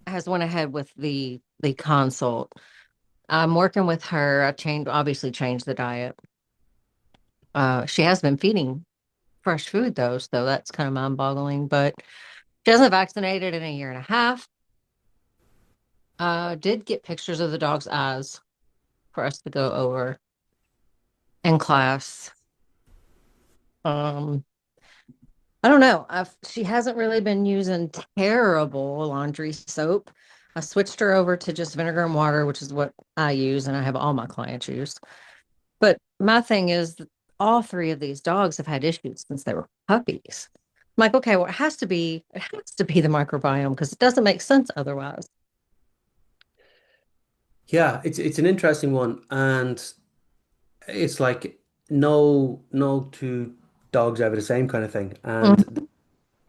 has went ahead with the consult. I'm working with her. Obviously changed the diet. She has been feeding fresh food though, so that's kind of mind-boggling. But she hasn't vaccinated in a year and a half. Did get pictures of the dog's eyes for us to go over in class. Um, I don't know. She hasn't really been using terrible laundry soap. I switched her over to just vinegar and water, which is what I use and I have all my clients use. But my thing is that all three of these dogs have had issues since they were puppies. I'm like, okay, well, it has to be the microbiome because it doesn't make sense otherwise.
yeah, it's an interesting one, and it's like no two dogs ever the same kind of thing. And
Mhm.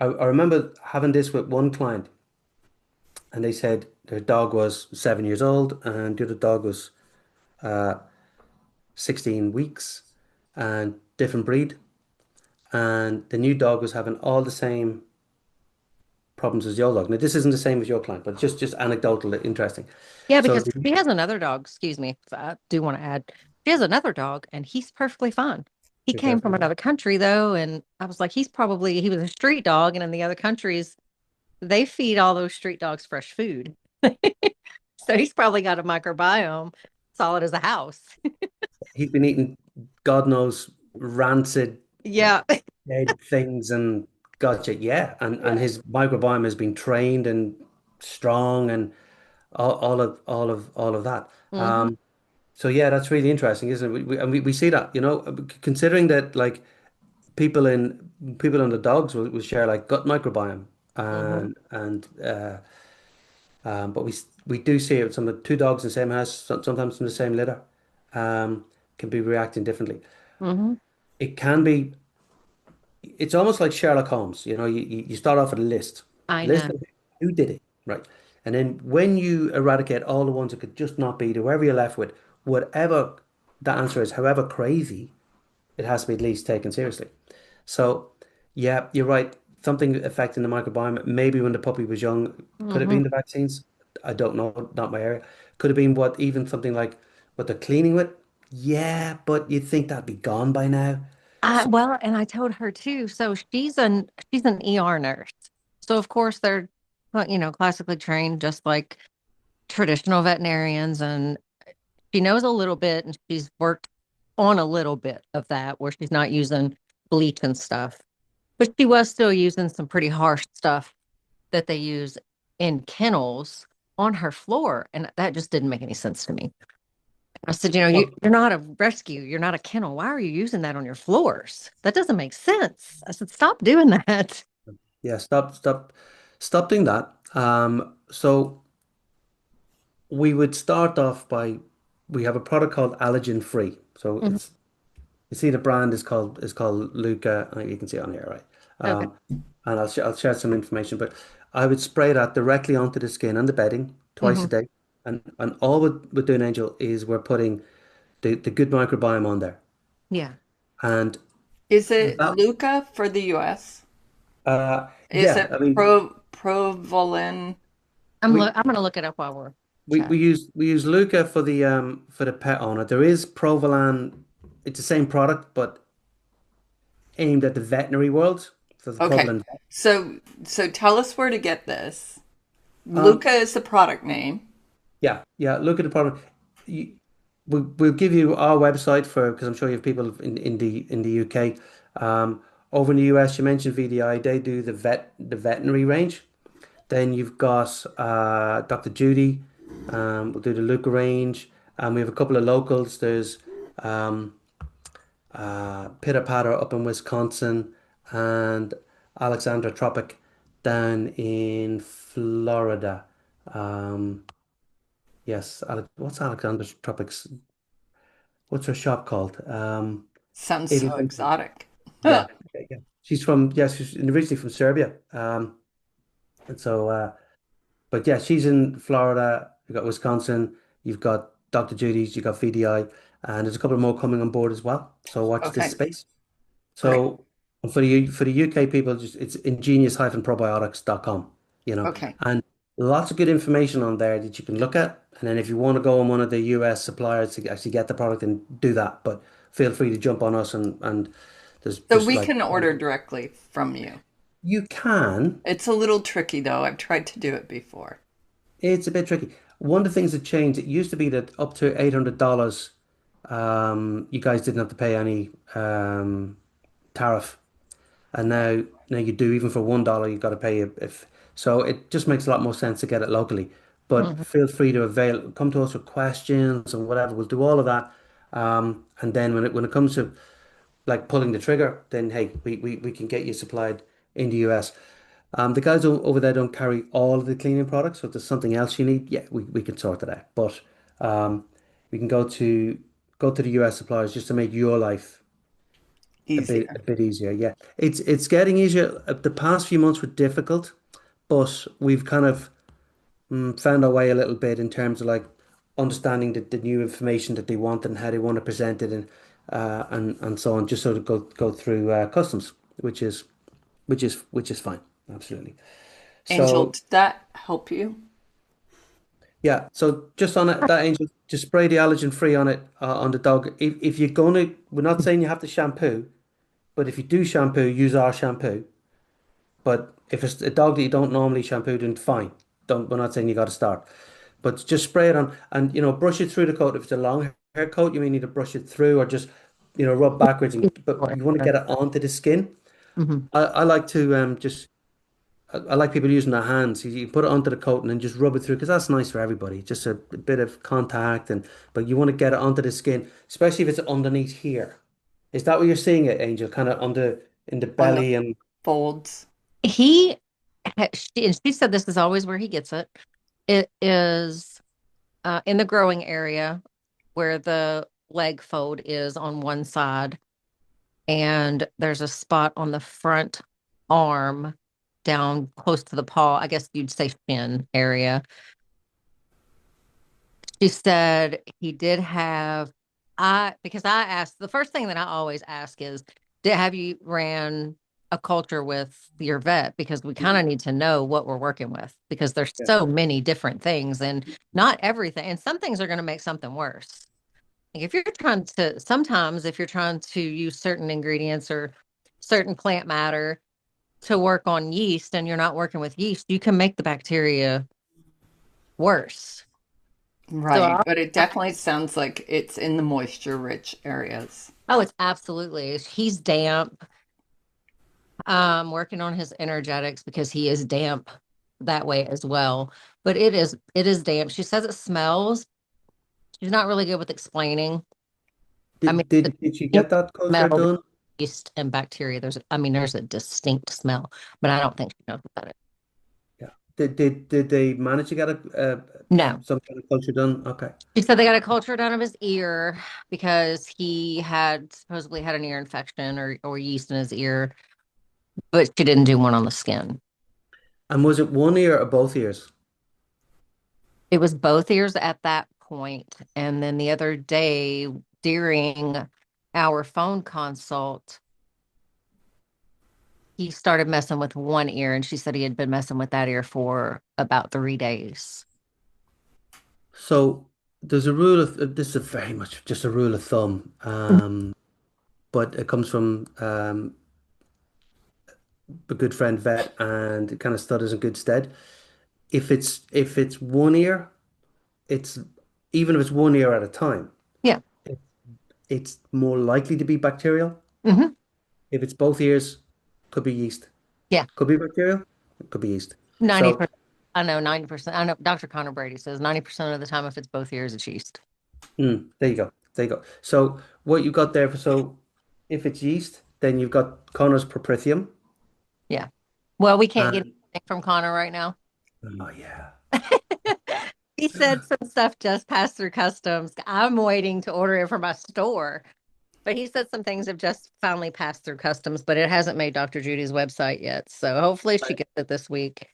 I remember having this with one client, and they said their dog was 7 years old, and the other dog was uh, 16 weeks, and different breed. And the new dog was having all the same problems as your dog. Now, this isn't the same as your client, but just anecdotal, interesting.
Yeah,
So
because she has another dog. Excuse me, if I do want to add. She has another dog, and he's perfectly fine. He
you're
came from
perfectly fine.
another country though, and I was like, he was a street dog, and in the other countries, they feed all those street dogs fresh food. So he's probably got a microbiome solid as a house.
He's been eating God knows rancid
Yeah.
dead things and gotcha, yeah. And
Yeah.
his microbiome has been trained and strong and all of that.
Hmm.
So yeah, that's really interesting, isn't it? And we see that, considering that like people in the dogs will share like gut microbiome
Hmm.
but we do see it with some of the two dogs in the same house, sometimes in the same litter, um, can be reacting differently.
Hmm.
It can be, it's almost like Sherlock Holmes. You start off with
I
a list
know.
of who did it, right? And then when you eradicate all the ones that could just not be, whoever you're left with, whatever the answer is, however crazy, it has to be at least taken seriously. So, yeah, you're right. Something affecting the microbiome. Maybe when the puppy was young, could it be
Hmm.
in the vaccines? I don't know, not my area. Could have been even something like what they're cleaning with? Yeah, but you'd think that'd be gone by now. So,
Well, and I told her too. So she's an ER nurse. So of course they're classically trained just like traditional veterinarians, and she knows a little bit, and she's worked on a little bit of that where she's not using bleach and stuff. But she was still using some pretty harsh stuff that they use in kennels on her floor, and that just didn't make any sense to me. I said,
well,
you're not a rescue. You're not a kennel. Why are you using that on your floors? That doesn't make sense. I said, stop doing that.
yeah, stop doing that. So we would start off by we have a product called allergen free. So
Mhm.
you see the brand is called Luca. You can see it on here, right?
Okay.
And I'll share some information, but I would spray that directly onto the skin and the bedding twice a
Hmm.
day. And all we're doing, Angel, is we're putting the good microbiome on there.
Yeah.
And
Is it
that
Luca for the US? Is
yeah,
it
I mean
Provolone?
we
I'm gonna look it up while we're
we
chatting.
we use we use Luca for the pet owner. There is Provolan, it's the same product, but aimed at the veterinary world. So the
Okay.
Provolan.
So tell us where to get this.
Um,
Luca is the product name.
yeah, look at the product. You, we'll give you our website because I'm sure you have people in the UK. Um, Over in the US, you mentioned VDI. They do the veterinary range. Then you've got Dr. Judy. We'll do the Luca range, and we have a couple of locals. There's um, Pitter Patter up in Wisconsin, and Alexandra Tropic down in Florida. Um, yes, what's Alexandra Tropic's? What's her shop called?
Sounds
Amy
so
Vincent.
exotic.
Yeah, yeah. She's originally from Serbia. And so, but yeah, she's in Florida. You've got Wisconsin. You've got Dr. Judy's. You've got VDI, and there's a couple more coming on board as well. So watch this
Okay,
space.
great.
So for the UK people, just it's ingenious-probiotics.com,
Okay.
and lots of good information on there that you can look at. And then if you want to go on one of the US suppliers to actually get the product and do that, but feel free to jump on us and there's
So
just
we
like
can order directly from you.
you can.
It's a little tricky though. I've tried to do it before.
It's a bit tricky. One of the things that changed, it used to be that up to $800, you guys didn't have to pay any tariff. And now you do, even for $1, you've got to pay if so it just makes a lot more sense to get it locally. But
Mhm.
feel free to come to us with questions and whatever. We'll do all of that. And then when it comes to like pulling the trigger, then hey, we can get you supplied in the US. The guys over there don't carry all of the cleaning products, so if there's something else you need, yeah, we can sort it out. But um, we can go to go to the US suppliers just to make your life a
Easier.
bit easier. Yeah, it's getting easier. The past few months were difficult, but we've kind of found our way a little bit in terms of like understanding the new information that they want and how they want to present it and so on, just sort of go through customs, which is fine. Absolutely.
Angel,
So
did that help you?
yeah, so just on it, that Angel, just spray the allergen free on it on the dog. If you're gonna, we're not saying you have to shampoo, but if you do shampoo, use our shampoo. But if it's a dog that you don't normally shampoo, then fine. Don't. We're not saying you got to start, but just spray it on and brush it through the coat. If it's a long hair coat, you may need to brush it through or just rub backwards. But you want to get it onto the skin.
Mhm.
I like to just I like people using their hands. You put it onto the coat and then just rub it through because that's nice for everybody. Just a bit of contact but you want to get it onto the skin, especially if it's underneath here. Is that what you're seeing it, Angel? Kind of under in the
On the
belly and
folds?
He, and she said this is always where he gets it. It is in the growing area where the leg fold is on one side, and there's a spot on the front arm down close to the paw. I guess you'd say shin area. She said he did have because I asked the first thing that I always ask is, did have you ran a culture with your vet? Because we kind of need to know what we're working with because there's
yeah.
so many different things and not everything. And some things are going to make something worse. Like if you're trying to, sometimes if you're trying to use certain ingredients or certain plant matter to work on yeast and you're not working with yeast, you can make the bacteria worse. So
Right, but it definitely sounds like it's in the moisture-rich areas.
oh, it's absolutely. He's damp. Working on his energetics because he is damp that way as well. But it is damp. She says it smells. She's not really good with explaining. I mean,
Did
the
did, did you get that culture
smell,
done?
yeast and bacteria. There's a distinct smell, but I don't think she knows about it.
Yeah. Did they manage to get
No.
some kind of culture done? Okay.
She said they got a culture down of his ear because he had supposedly had an ear infection or yeast in his ear, but she didn't do one on the skin.
And was it one ear or both ears?
It was both ears at that point. And then the other day during our phone consult, he started messing with one ear, and she said he had been messing with that ear for about 3 days.
So there's a rule of this is a very much just a rule of thumb, but it comes from a good friend vet and it kind of stood us in good stead. If it's one ear, it's even if it's one ear at a time,
Yeah.
it, it's more likely to be bacterial.
Hmm.
If it's both ears, could be yeast.
Yeah.
Could be bacterial, it could be yeast. So
90%. I know 90%. I know Dr. Conor Brady says 90% of the time, if it's both ears, it's yeast.
there you go. There you go. So what you got there so if it's yeast, then you've got Connor's Proprithium.
Yeah. Well, we can't get
And
anything from Conor right now.
oh yeah.
He said some stuff just passed through customs. I'm waiting to order it from my store. But he said some things have just finally passed through customs, but it hasn't made Dr. Judy's website yet. So hopefully she gets it this week.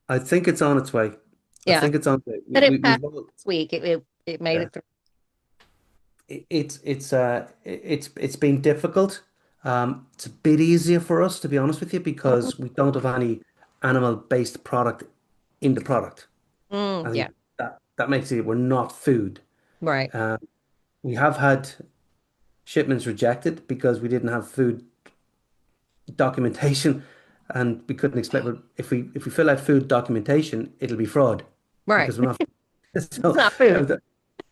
I think it's on its way. I
Yeah.
think it's on its way.
But it passed
We've all,
this week. It made
yeah.
it through.
It's been difficult. It's a bit easier for us to be honest with you because we don't have any animal-based product in the product. I
Yeah.
think that makes it we're not food.
Right.
Uh, we have had shipments rejected because we didn't have food documentation and we couldn't explain. But if we fill out food documentation, it'll be fraud
Right.
because we're not.
It's
So,
not food.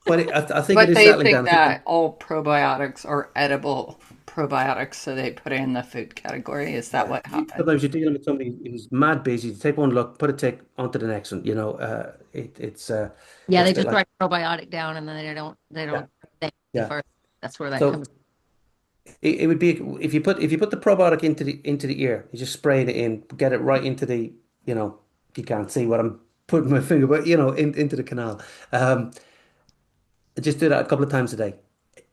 I think it
But
is
they
settling
think
down. I think
that all probiotics are edible probiotics, so they put it in the food category. Is that
yeah,
what happened?
sometimes you're dealing with somebody who's mad busy. You take one look, put a tick onto the next one.
Yeah,
It's
they
a bit
just
like
write probiotic down and then they
yeah,
don't think
yeah.
first. That's where that
So
comes.
it would be if you put the probiotic into the ear, you just spray it in, get it right into you know, you can't see what I'm putting my finger, but into the canal. Just do that a couple of times a day.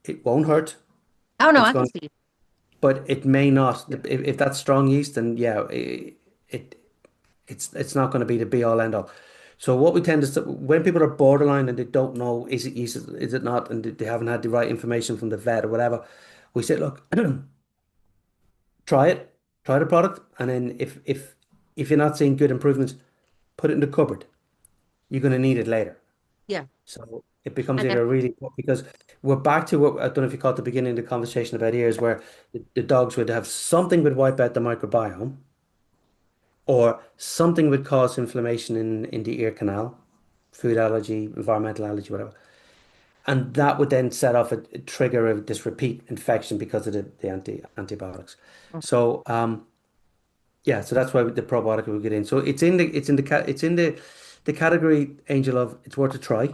it won't hurt.
Oh no,
It's
I can
going,
see.
but it may not.
Yeah.
If that's strong yeast, then yeah, it it's not going to be the be all end all. So what we tend to when people are borderline and they don't know is it yeast, is it not, and they haven't had the right information from the vet or whatever, we say, look, try it, try the product, and then if you're not seeing good improvements, put it in the cupboard. You're going to need it later.
Yeah.
So it becomes
And then
either really because we're back to what I don't know if you caught the beginning of the conversation about ears, where the dogs would have something would wipe out the microbiome, or something would cause inflammation in the ear canal, food allergy, environmental allergy, whatever. And that would then set off a trigger of this repeat infection because of the antibiotics. So yeah, so that's why the probiotic will get in. So it's in the category, Angel, of it's worth a try.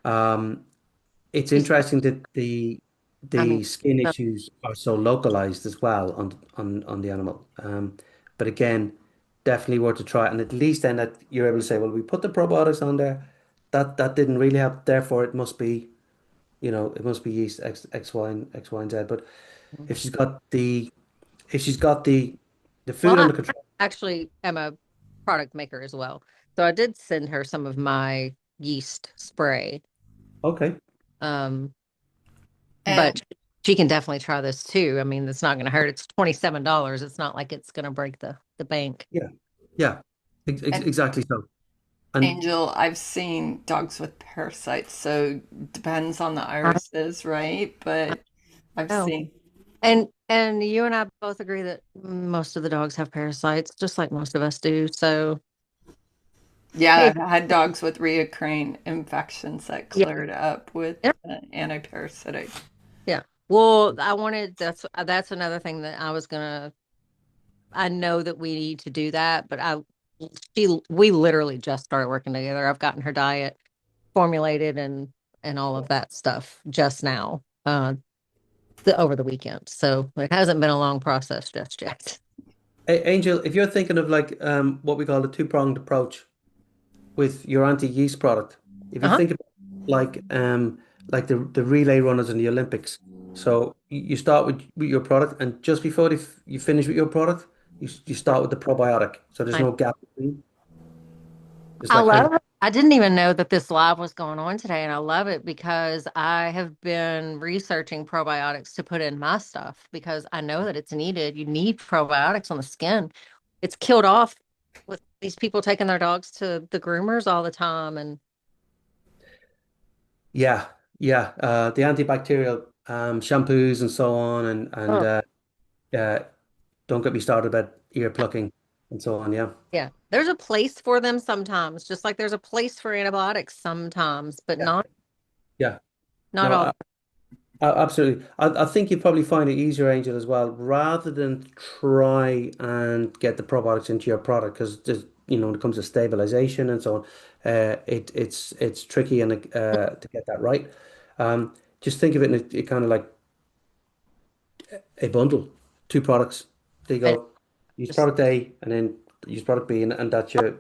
Um, it's
she's,
interesting that
I mean,
the skin
uh,
issues are so localized as well on the animal. But again, definitely worth a try. And at least then that you're able to say, well, we put the probiotics on there. That didn't really help. Therefore, it must be, it must be yeast X, Y, and Z. But if she's got the if she's got the
well,
food
I
under control,
actually am a product maker as well. So I did send her some of my yeast spray.
okay,
Um, but
And
she can definitely try this too. I mean, it's not going to hurt. It's $27. It's not like it's going to break the bank.
yeah, yeah,
and
exactly so. And
Angel, I've seen dogs with parasites, so depends on the
I
irises, right? But I've
know.
seen,
And you and I both agree that most of the dogs have parasites, just like most of us do. So,
yeah,
hey,
I've had dogs with reoccurring infections that
yeah,
cleared up with
yeah,
antiparasitic.
yeah. Well, I wanted that's another thing that I was gonna. I know that we need to do that, but we literally just started working together. I've gotten her diet formulated and all of that stuff just now, over the weekend. So it hasn't been a long process just yet.
Angel, if you're thinking of like what we call a two-pronged approach with your anti-yeast product, if you
Uh-huh.
think of like the relay runners in the Olympics, so you start with your product, and just before you finish with your product, you start with the probiotic, so there's
I
no gap between. It's
I
like kind of
love it. I didn't even know that this live was going on today, and I love it because I have been researching probiotics to put in my stuff because I know that it's needed. You need probiotics on the skin. It's killed off with these people taking their dogs to the groomers all the time, and
yeah, yeah, the antibacterial shampoos and so on, and
oh
uh, don't get me started about ear plucking and so on. Yeah,
yeah, there's a place for them sometimes, just like there's a place for antibiotics sometimes, but
yeah, yeah.
not
No,
all.
absolutely. I think you'd probably find it easier, Angel, as well, rather than try and get the probiotics into your product, because there's, when it comes to stabilization and so on, it's tricky and to get that right. Just think of it in a kind of like a bundle, two products. There you
I
go. Use
just
product A and then use product B, and that's your.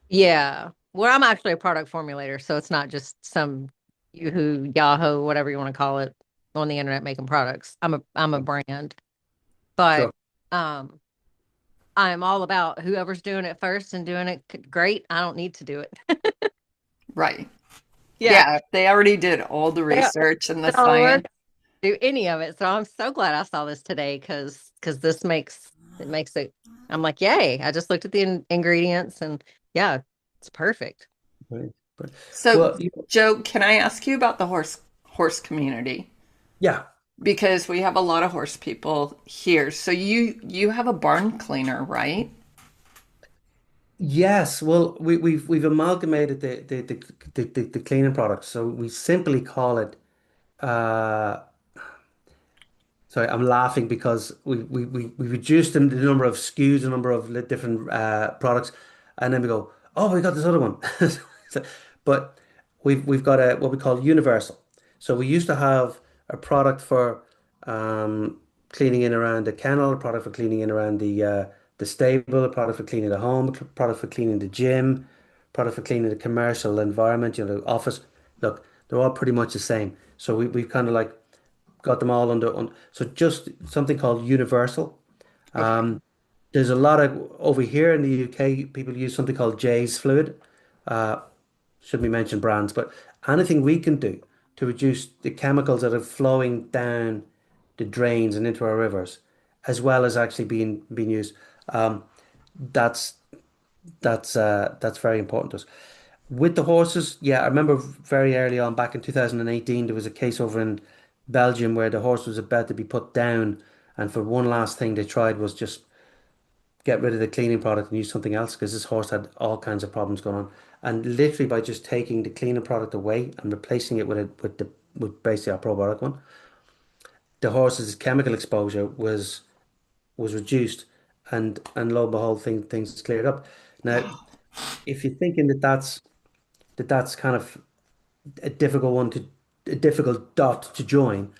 Yeah. Well, I'm actually a product formulator, so it's not just some Yahoo, Yahoo, whatever you want to call it, on the internet making products. I'm a brand, but
Sure.
um, I'm all about whoever's doing it first and doing it great. I don't need to do it.
Right.
Yeah.
Yeah, they already did all the
Yeah.
research and the
Don't work,
science.
do any of it. So I'm so glad I saw this today because this makes it. I'm like, yay! I just looked at the ingredients and yeah, it's perfect.
Right. But,
So,
well,
Joe, can I ask you about the horse community?
yeah.
Because we have a lot of horse people here. So you have a barn cleaner, right?
Yes, well, we've amalgamated the cleaning products, so we simply call it. Uh, Sorry, I'm laughing because we reduced the number of SKUs, the number of different products, and then we go, oh, we got this other one. So- but we've got a what we call universal. So we used to have a product for cleaning in around the kennel, a product for cleaning in around the stable, a product for cleaning the home, a product for cleaning the gym, product for cleaning the commercial environment, office. Look, they're all pretty much the same. So we've kind of like got them all so just something called universal.
Okay.
Um, there's a lot of over here in the UK, people use something called Jay's fluid. Uh, shouldn't be mentioned brands, but anything we can do to reduce the chemicals that are flowing down the drains and into our rivers, as well as actually being used, um, that's that's very important to us. With the horses, yeah, I remember very early on back in 2018, there was a case over in Belgium where the horse was about to be put down, and for one last thing they tried was just get rid of the cleaning product and use something else because this horse had all kinds of problems going on. And literally by just taking the cleaning product away and replacing it with basically our probiotic one, the horse's chemical exposure was reduced, and lo and behold, things cleared up. Now, if you're thinking that that's kind of a difficult one to a difficult dot to join,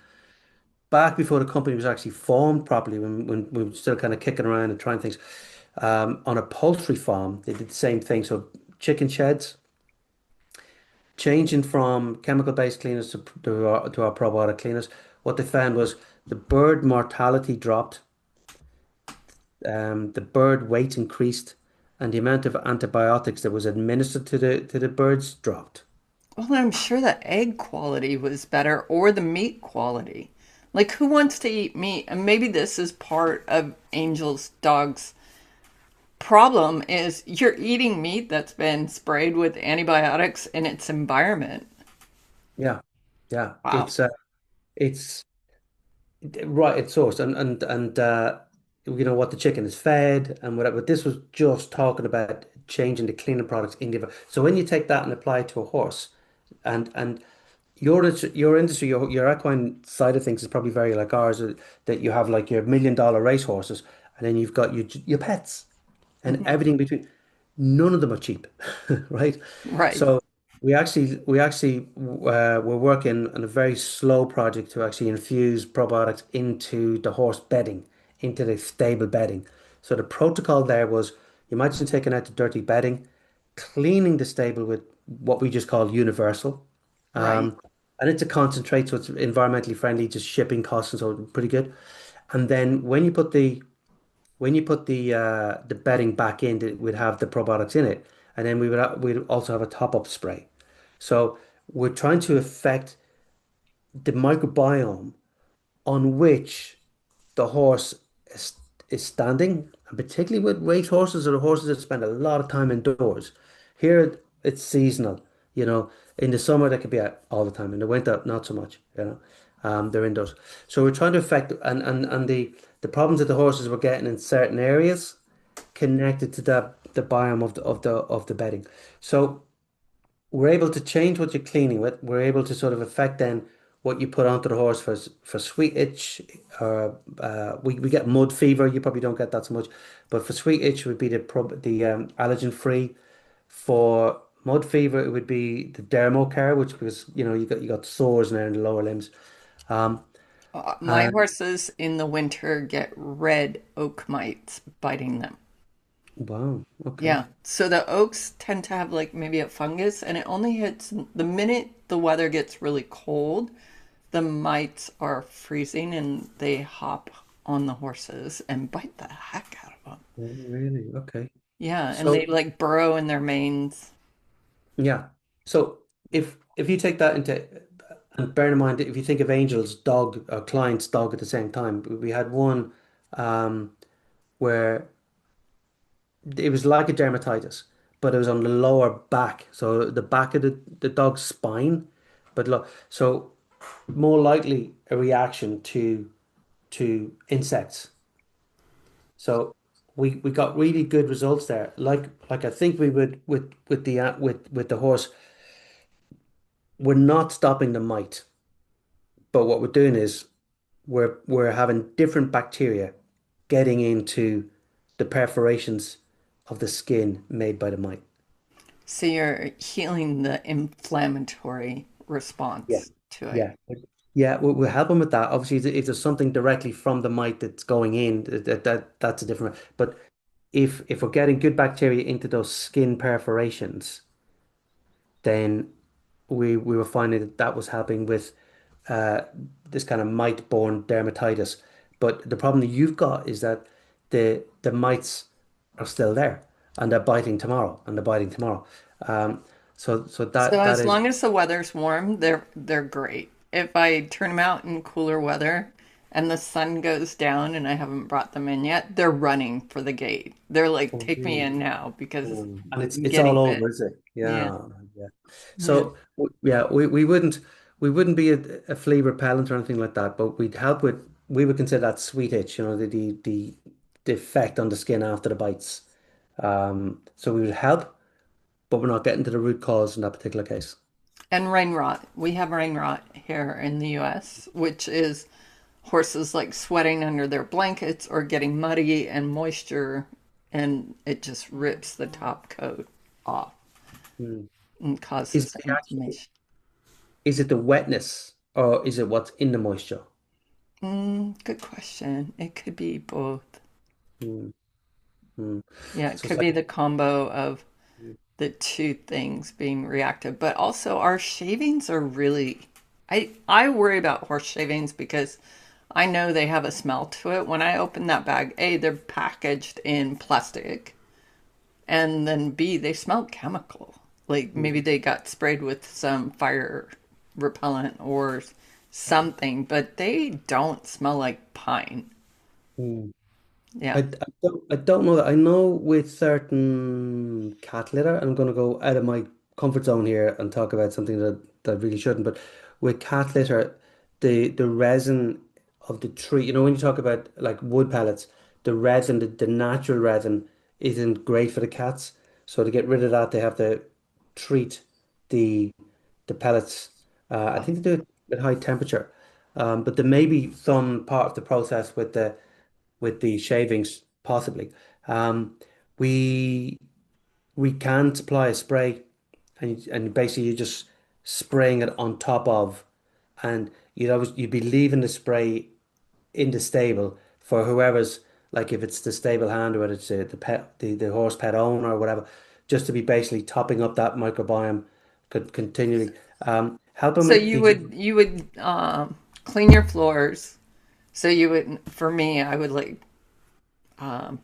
back before the company was actually formed properly, when we were still kind of kicking around and trying things, on a poultry farm, they did the same thing. So chicken sheds, changing from chemical-based cleaners to our probiotic cleaners, what they found was the bird mortality dropped, the bird weight increased, and the amount of antibiotics that was administered to the birds dropped.
Well, I'm sure the egg quality was better or the meat quality. Like, who wants to eat meat? And maybe this is part of Angel's dog's problem is you're eating meat that's been sprayed with antibiotics in its environment.
Yeah, yeah,
Wow.
it's right. It's sourced and what the chicken is fed and whatever. But this was just talking about changing the cleaning products in the. So when you take that and apply it to a horse, and your industry, your equine side of things is probably very like ours, that you have like your $1 million race horses, and then you've got your pets and
Mhm.
everything between. None of them are cheap, right?
Right.
So we actually we're working on a very slow project to actually infuse probiotics into the horse bedding, into the stable bedding. So the protocol there was, you imagine taking out the dirty bedding, cleaning the stable with what we just call universal.
Right.
Um, and it's a concentrate, so it's environmentally friendly, just shipping costs and so pretty good. And then when you put the bedding back in, we'd have the probiotics in it, and then we'd also have a top-up spray. So we're trying to affect the microbiome on which the horse is, is standing, and particularly with race horses or the horses that spend a lot of time indoors. Here it's seasonal, you know. In the summer they could be out all the time. In the winter, not so much, you know. They're indoors. So we're trying to affect and the problems that the horses were getting in certain areas connected to the biome of the bedding. So we're able to change what you're cleaning with. We're able to sort of affect then what you put onto the horse for sweet itch. We get mud fever. You probably don't get that so much, but for sweet itch would be the allergen free. For mud fever, it would be the dermocare, which because you got sores now in the lower limbs. Um,
My
and
horses in the winter get red oak mites biting them.
wow, okay.
Yeah. So the oaks tend to have like maybe a fungus, and it only hits the minute the weather gets really cold, the mites are freezing and they hop on the horses and bite the heck out of them.
Oh, really? Okay.
Yeah. And
So
they like burrow in their manes.
yeah. So if you take that into and bear in mind that if you think of Angel's dog or client's dog at the same time, we had one um, where it was like a dermatitis, but it was on the lower back, so the back of the dog's spine. But look, so more likely a reaction to insects. So we got really good results there. Like I think we would with the horse, we're not stopping the mite. But what we're doing is we're having different bacteria getting into the perforations of the skin made by the mite.
So you're healing the inflammatory
Yeah.
response to it.
Yeah. Yeah, we'll help them with that. Obviously, if there's something directly from the mite that's going in, that's a different. But if we're getting good bacteria into those skin perforations, then we were finding that was helping with uh, this kind of mite-borne dermatitis. But the problem that you've got is that the mites are still there and they're biting tomorrow and they're biting tomorrow. Um, so
So
that
as
is
long as the weather's warm, they're great. If I turn them out in cooler weather and the sun goes down and I haven't brought them in yet, they're running for the gate. They're like,
oh,
take me
really?
in now because
And
I'm
it's all
getting
over,
bit.
is it?
Yeah.
Yeah, yeah.
Yeah.
So yeah, we wouldn't be a flea repellent or anything like that, but we'd help with we would consider that sweet itch, you know, the effect on the skin after the bites. So we would help, but we're not getting to the root cause in that particular case.
And rain rot. We have rain rot here in the US, which is horses like sweating under their blankets or getting muddy and moisture, and it just rips the top coat off
Hmm.
and
Is
causes
it actually
inflammation.
is it the wetness or is it what's in the moisture?
Good question. It could be both.
Hmm. Hmm.
Yeah, it
So
could
it's
be
like
the combo of the two things being reactive, but also our shavings are really I worry about horse shavings because I know they have a smell to it. When I open that bag, A, they're packaged in plastic, and then B, they smell chemical. Like maybe
Mhm.
they got sprayed with some fire repellent or something, but they don't smell like pine.
Hmm.
Yeah.
I don't know that. I know with certain cat litter, I'm going to go out of my comfort zone here and talk about something that I really shouldn't. But with cat litter, the resin of the tree, you know, when you talk about like wood pellets, the resin, the natural resin isn't great for the cats. So to get rid of that, they have to treat the the pellets. I think they do it at high temperature. But there may be some part of the process with the shavings, possibly. Um, we we can supply a spray, and basically you're just spraying it on top of, and you'd be leaving the spray in the stable for whoever's like if it's the stable hand or whether it's the pet the horse pet owner or whatever, just to be basically topping up that microbiome continually. Helping
So
with
you
the
would clean your floors. So you would, for me, I would like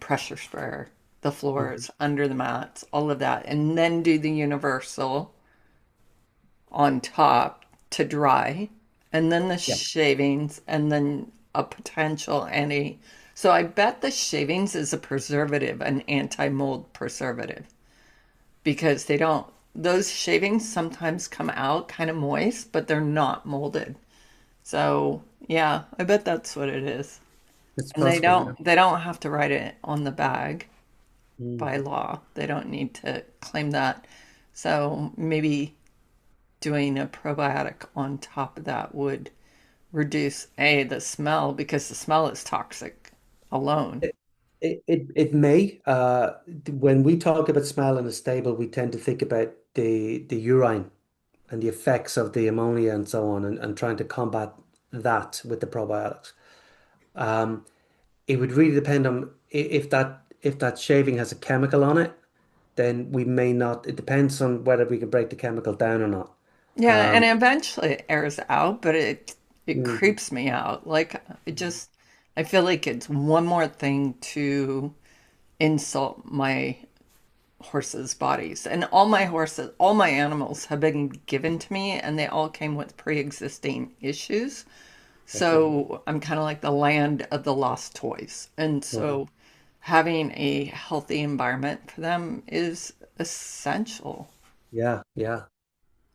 pressure sprayer the
Mhm.
floors under the mats, all of that, and then do the universal on top to dry, and then the
Yeah.
shavings, and then a potential anti. So I bet the shavings is a preservative, an anti-mold preservative, because they don't. Those shavings sometimes come out kind of moist, but they're not molded. So yeah, I bet that's what it is.
It's
And
possible, yeah.
they don't have to write it on the bag
Mm.
by law. They don't need to claim that. So maybe doing a probiotic on top of that would reduce A, the smell, because the smell is toxic alone.
It may. When we talk about smell in a stable, we tend to think about the urine and the effects of the ammonia and so on, and trying to combat that with the probiotics. Um, it would really depend on if that shaving has a chemical on it, then we may not. It depends on whether we can break the chemical down or not.
Yeah, and
Um,
eventually it airs out, but it
mm,
creeps me out. Like it just I feel like it's one more thing to insult my horses' bodies. And all my horses, all my animals have been given to me and they all came with pre-existing issues.
okay.
So I'm kind of like the land of the lost toys. And
Okay.
so having a healthy environment for them is essential.
Yeah, yeah,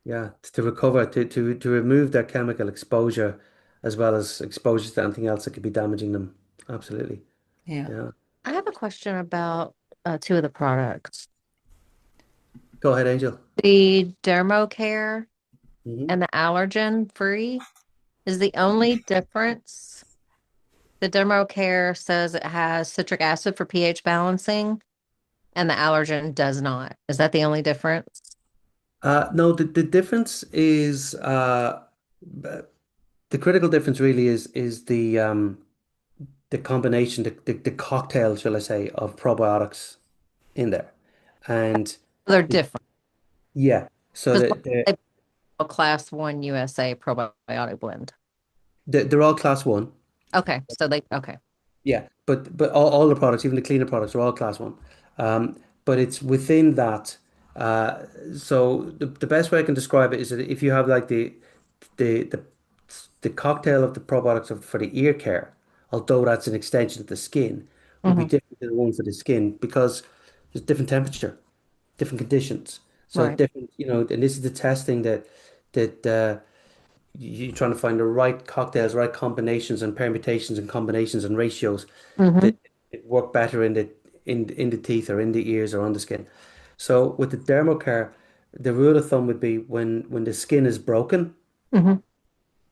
yeah. To recover, to remove their chemical exposure, as well as exposure to anything else that could be damaging them. Absolutely.
Yeah.
Yeah.
I have a question about two of the products.
Go ahead, Angel.
The Dermocare
Hmm.
and the allergen free is the only difference. The Dermocare says it has citric acid for pH balancing, and the allergen does not. Is that the only difference?
No, the difference is the critical difference really is the combination, the cocktail, shall I say, of probiotics in there. And
They're
it,
different
yeah, so
because
the
Class 1 USA probiotic blend.
They're all class one.
Okay, so they okay.
Yeah, but all the products, even the cleaner products, are all class one. But it's within that. Uh, so the best way I can describe it is that if you have like the the the cocktail of the probiotics for the ear care, although that's an extension of the skin, would be
Hmm.
different than the one for the skin because there's different temperature, different conditions. So
Right.
different, and this is the testing that you're trying to find the right cocktails, right combinations and permutations and combinations and ratios
Hmm.
that work better in the teeth or in the ears or on the skin. So with the dermocare, the rule of thumb would be when the skin is broken,
Hmm.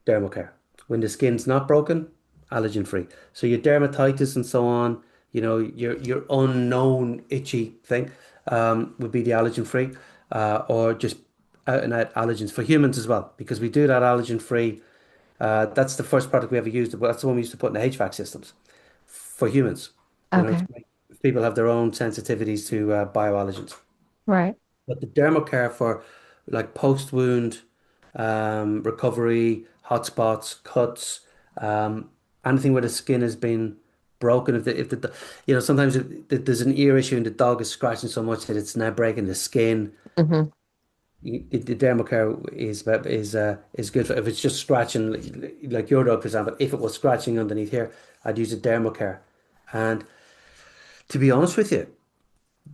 dermocare. When the skin's not broken, allergen free. So your dermatitis and so on, your unknown itchy thing, would be the allergen free, or just out and out allergens for humans as well, because we do that allergen free. That's the first product we ever used, but that's the one we used to put in the HVAC systems for humans. To
Okay.
make people have their own sensitivities to bioallergens.
Right.
But the dermocare for like post-wound recovery, hot spots, cuts, anything where the skin has been broken. Sometimes there's an ear issue and the dog is scratching so much that it's now breaking the skin.
Hmm.
The dermocare is good for if it's just scratching, like your dog, for example. If it was scratching underneath here, I'd use a dermocare. And to be honest with you,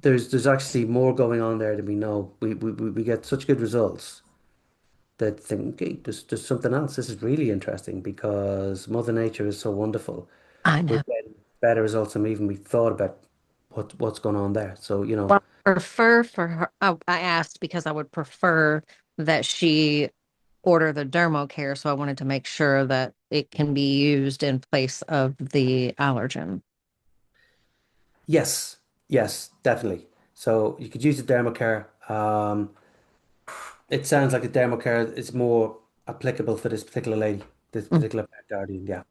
there's actually more going on there than we know. We get such good results that think, okay, there's something else. This is really interesting because Mother Nature is so wonderful.
I
We're
know.
getting better results than even we thought about what's going on there. So,
Well, I prefer for her. I asked because I would prefer that she order the dermocare, so I wanted to make sure that it can be used in place of the allergen.
yes, yes, definitely. So you could use the dermocare. It sounds like a dermocare is more applicable for this particular lady, this
Mm.
particular pet guardian. Yeah.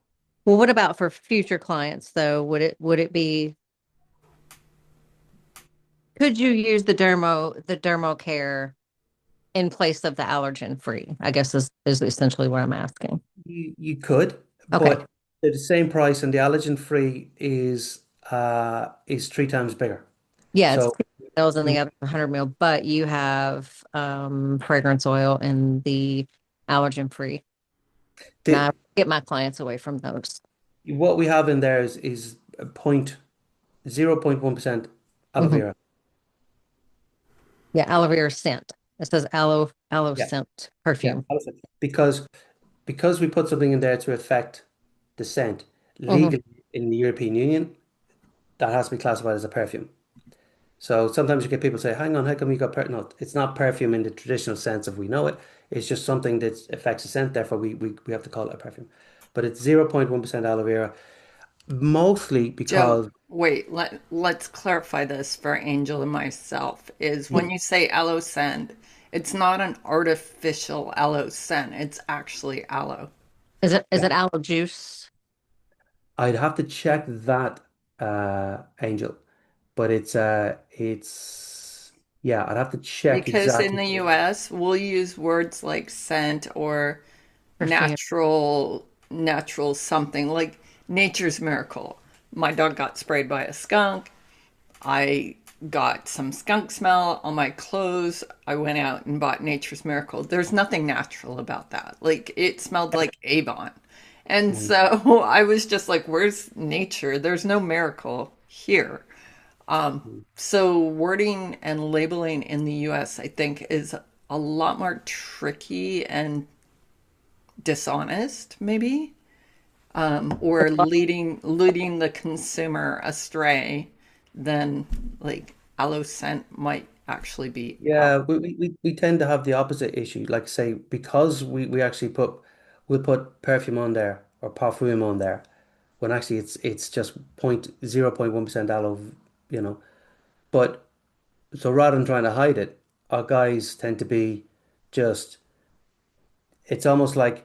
Well, what about for future clients though? Would it be could you use the dermo care in place of the allergen free? I guess is essentially what I'm asking.
You could,
Okay.
but they're the same price, and the allergen free is three times bigger.
Yeah, it's
So
those and the
mm,
other 100 mil, but you have fragrance oil and the allergen free. And I
the
get my clients away from those.
what we have in there is a point 0.1% aloe
Hmm.
vera.
Yeah, aloe vera scent. It says aloe
Yeah,
scent
yeah.
perfume.
Aloe vera. Because we put something in there to affect the scent
Hmm.
legally in the European Union, that has to be classified as a perfume. So sometimes you get people say, "Hang on, how come you got per?" No, it's not perfume in the traditional sense of we know it. It's just something that affects the scent. Therefore, we have to call it a perfume. But it's 0.1% aloe vera, mostly
Joe,
because
wait, let's clarify this for Angel and myself. Is when
mm,
you say aloe scent, it's not an artificial aloe scent. It's actually aloe.
Is it aloe juice?
I'd have to check that, Angel. But it's yeah, I'd have to check
Because in
exactly.
the US, we'll use words like scent or
Perfume.
natural something like nature's miracle. My dog got sprayed by a skunk. I got some skunk smell on my clothes. I went out and bought Nature's Miracle. There's nothing natural about that. Like it smelled like Avon. And
Mm,
so I was just like, where's nature? There's no miracle here.
mm.
So wording and labeling in the US, I think, is a lot more tricky and dishonest, maybe, or leading the consumer astray than like aloe scent might actually be aloe.
Yeah, we tend to have the opposite issue. Like say, because we actually we'll put perfume on there or parfum on there, when actually it's just 0.1% aloe, you know. But so rather than trying to hide it, our guys tend to be just it's almost like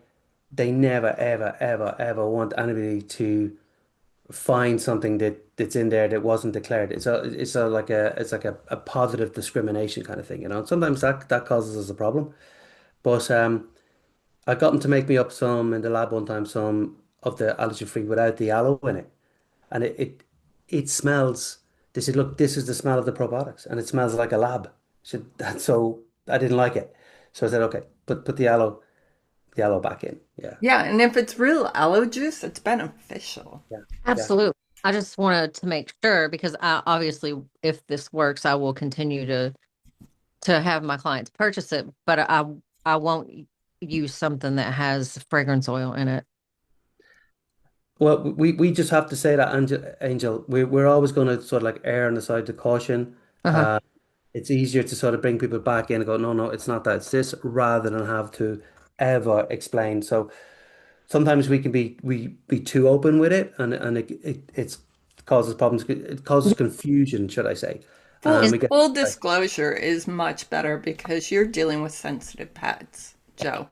they never, ever, ever, ever want anybody to find something that's in there that wasn't declared. It's like a positive discrimination kind of thing, you know. And sometimes that causes us a problem. But I got them to make me up some in the lab one time, some of the allergen free without the aloe in it, and it smells. They said, "Look, this is the smell of the probiotics, and it smells like a lab." So that's so I didn't like it, so I said, "Okay, put the aloe back in." Yeah,
Yeah, and if it's real aloe juice, it's beneficial.
yeah, yeah.
Absolutely. I just wanted to make sure because I obviously, if this works, I will continue to have my clients purchase it, but I won't use something that has fragrance oil in it.
Well, we just have to say that, Angel. We're always going to sort of like err on the side of caution.
Uh-huh.
It's easier to sort of bring people back in and go, no, no, it's not that, it's this, rather than have to ever explain. So sometimes we be too open with it, and it's causes problems. It causes confusion, should I say?
Is
We get
Full
like,
disclosure is much better because you're dealing with sensitive pets, Joe.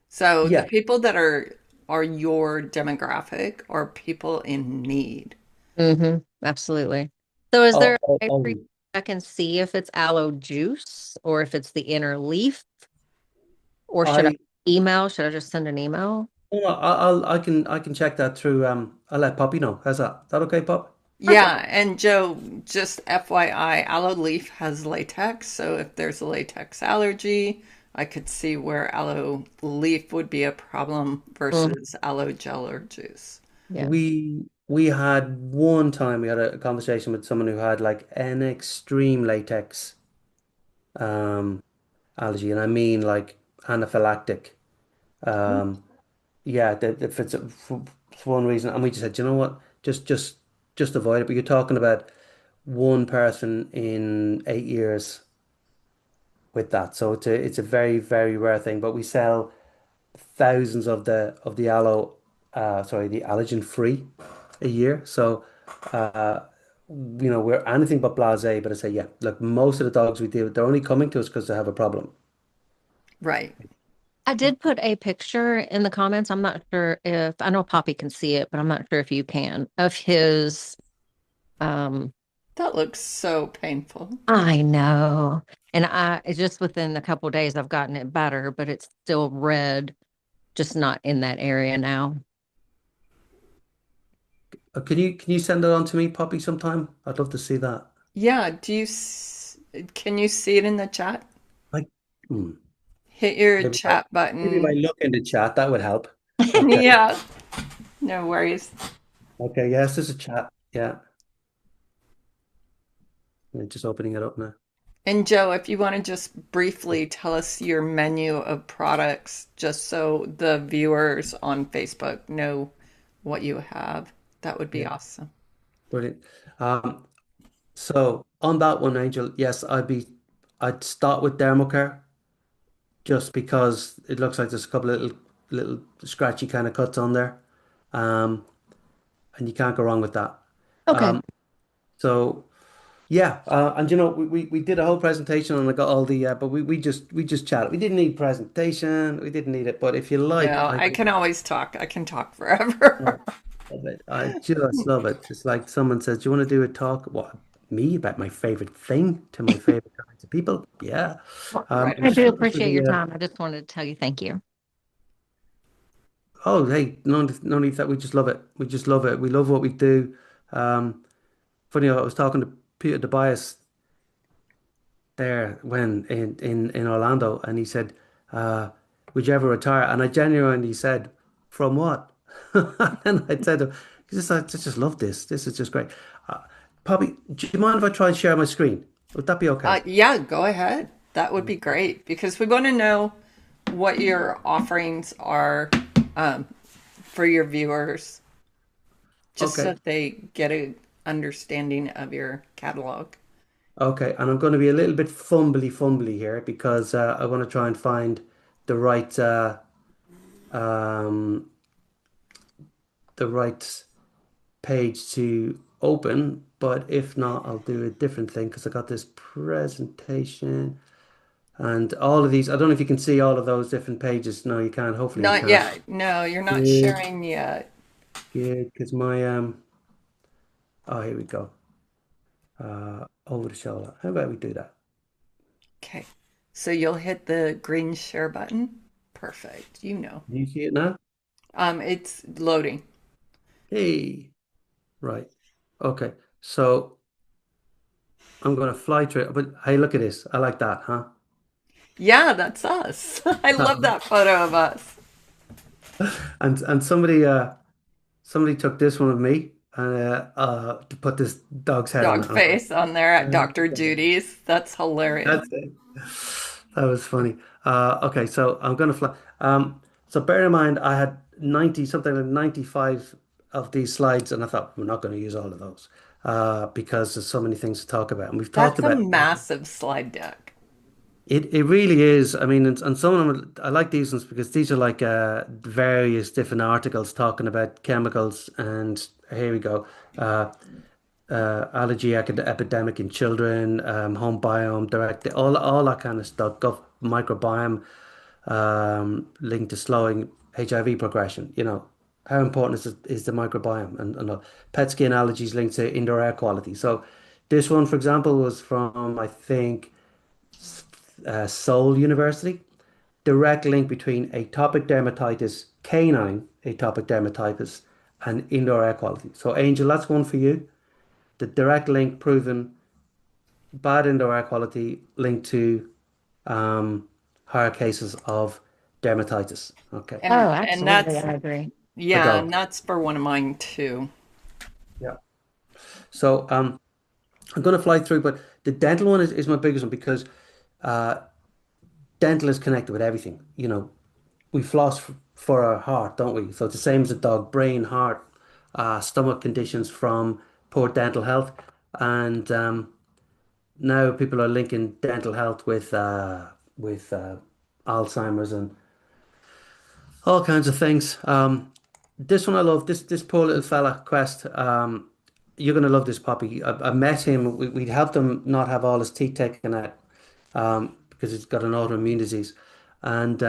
So the
yeah.
people that are your demographic are people in need.
absolutely. So is there
Oh,
a way for you
oh,
I can see if it's aloe juice or if it's the inner leaf, or should I
I
email? Should I just send an email?
no, no, I can check that through. I'll let Poppy know. How's that? Is that okay, Pop?
Perfect.
Yeah, and Joe, just FYI, aloe leaf has latex, so if there's a latex allergy, I could see where aloe leaf would be a problem
Mhm.
versus aloe gel or juice.
Yeah.
We had one time we had a conversation with someone who had like an extreme latex um allergy, and I mean like anaphylactic. Um, yeah, if it's for one reason, and we just said, you know what, just avoid it. But you're talking about one person in 8 years with that, so it's a very very rare thing. But we sell thousands of the aloe, sorry, the allergen free a year. So, uh, we're anything but blasé. But I say, yeah, look, most of the dogs we deal with, they're only coming to us because they have a problem.
Right.
I did put a picture in the comments. I'm not sure if I know Poppy can see it, but I'm not sure if you can of his um
That looks so painful.
I know. And it's just within a couple of days I've gotten it better, but it's still red, just not in that area now.
Can you send it on to me, Poppy, sometime? I'd love to see that.
Yeah, can you see it in the chat?
Like, hmm,
Hit your
maybe
chat
maybe if I
button.
look in the chat, that would help. Okay.
Yeah, no worries.
Okay. Yes, there's a chat. Yeah. I'm just opening it up now.
And Joe, if you want to just briefly tell us your menu of products, just so the viewers on Facebook know what you have, that would be
Yeah.
awesome.
Brilliant. Um, so on that one, Angel, yes, I'd start with Dermocare just because it looks like there's a couple of little scratchy kind of cuts on there. Um, and you can't go wrong with that.
Okay.
Um, so yeah, and we did a whole presentation and I got all the but we just chatted. We didn't need presentation, we didn't need it, but if you like,
No,
I
I can always talk. I can talk
love
forever.
it. I just love it. It's like someone says, "Do you want to do a talk?" What, me about my favorite thing to my favorite kinds of people? Yeah.
Well,
Right
I'm
I
just
do
looking for
appreciate your
the
time. I just wanted to tell you thank you.
oh, hey, no need for that. We just love it. We just love it. We love what we do. Um, funny, I was talking to Peter Tobias there when in Orlando, and he said, "Would you ever retire?" And I genuinely said, "From what?" And I said, I just love this. This is just great." Uh, Poppy, do you mind if I try and share my screen? Would that be okay?
Yeah, go ahead. That would be great because we want to know what your offerings are for your viewers, just so
Okay.
they get a understanding of your catalog.
Okay. And I'm going to be a little bit fumbly here because I want to try and find the right um, the right page to open, but if not, I'll do a different thing because I got this presentation and all of these. I don't know if you can see all of those different pages. No, you can't. Hopefully you
Not
can.
yet. No, you're not
Good,
sharing yet.
good. Because my oh, here we go. Over the shoulder. How about we do that?
Okay. So you'll hit the green share button. perfect. You know.
You see it now?
It's loading.
Hey, right. Okay. So I'm gonna fly through it. But hey, look at this. I like that, huh?
Yeah, that's us. I love that photo of us.
And somebody took this one of me and to put this dog's head on
Dog
it. And I
face on there at
went,
Dr. Judy's. That's hilarious.
that's it. That was funny. Okay, so I'm gonna fly. So bear in mind, I had 90, something like 95 of these slides, and I thought we're not going to use all of those because there's so many things to talk about, and we've talked
That's a
about
massive slide deck.
it. It really is. I mean, and some of them I like these ones because these are like various different articles talking about chemicals, and here we go. Uh, epidemic in children, home biome direct, all that kind of stuff. Microbiome linked to slowing HIV progression. You know, how important is the microbiome and pet skin allergies linked to indoor air quality. So this one, for example, was from I think Seoul University. Direct link between atopic dermatitis, canine atopic dermatitis, and indoor air quality. So Angel, that's one for you. The direct link proven bad indoor air quality linked to um, higher cases of dermatitis. Okay,
Oh,
And
absolutely,
that's
I agree.
for
yeah, and
dogs.
that's for one of mine too.
Yeah. So I'm going to fly through, but the dental one is my biggest one because uh, dental is connected with everything. You know, we floss for our heart, don't we? So it's the same as a dog, brain, heart, stomach conditions from poor dental health. And now people are linking dental health with Alzheimer's and all kinds of things. This one I love. This poor little fella, Quest. You're gonna love this puppy. I met him. We helped him not have all his teeth taken out because he's got an autoimmune disease, and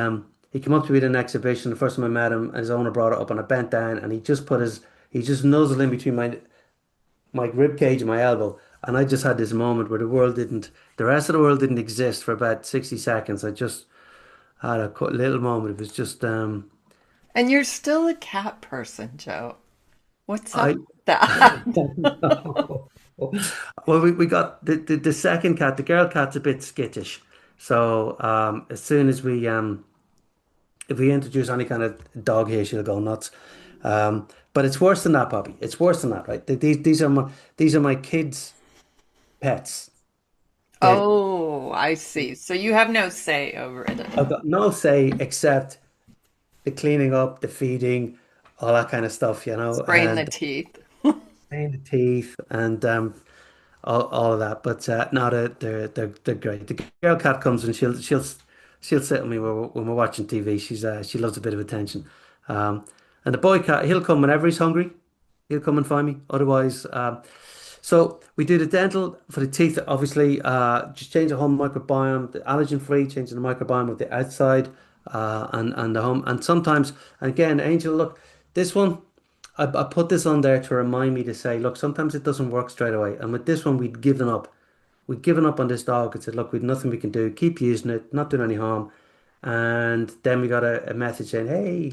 he came up to me at an exhibition. The first time I met him, and his owner brought it up, and I bent down, and he just nuzzled in between my rib cage and my elbow, and I just had this moment where the rest of the world didn't exist for about 60 seconds. I just had a little moment. It was just
And you're still a cat person, Joe. What's up
I.
with that?
Well, we got the second cat, the girl cat's a bit skittish. So as soon as we if we introduce any kind of dog here, she'll go nuts. But it's worse than that, Bobby. It's worse than that, right? These are my kids' pets. They
Oh, I see. So you have no say over it at
I've
all.
got no say except the cleaning up, the feeding, all that kind of stuff,
Spraying the
and
teeth.
cleaning the teeth and all of that. But no, they're great. The girl cat comes and she'll sit with me when we're watching TV. She loves a bit of attention. Um, and the boy cat, he'll come whenever he's hungry. He'll come and find me. Otherwise, so we do the dental for the teeth. Obviously, just change the whole microbiome, the allergen free, changing the microbiome of the outside, and the home. And sometimes, and again, Angel, look, this one. I put this on there to remind me to say, look, sometimes it doesn't work straight away. And with this one, we'd given up. We'd given up on this dog and said, look, we've nothing we can do. Keep using it, not doing any harm. And then we got a message saying, hey,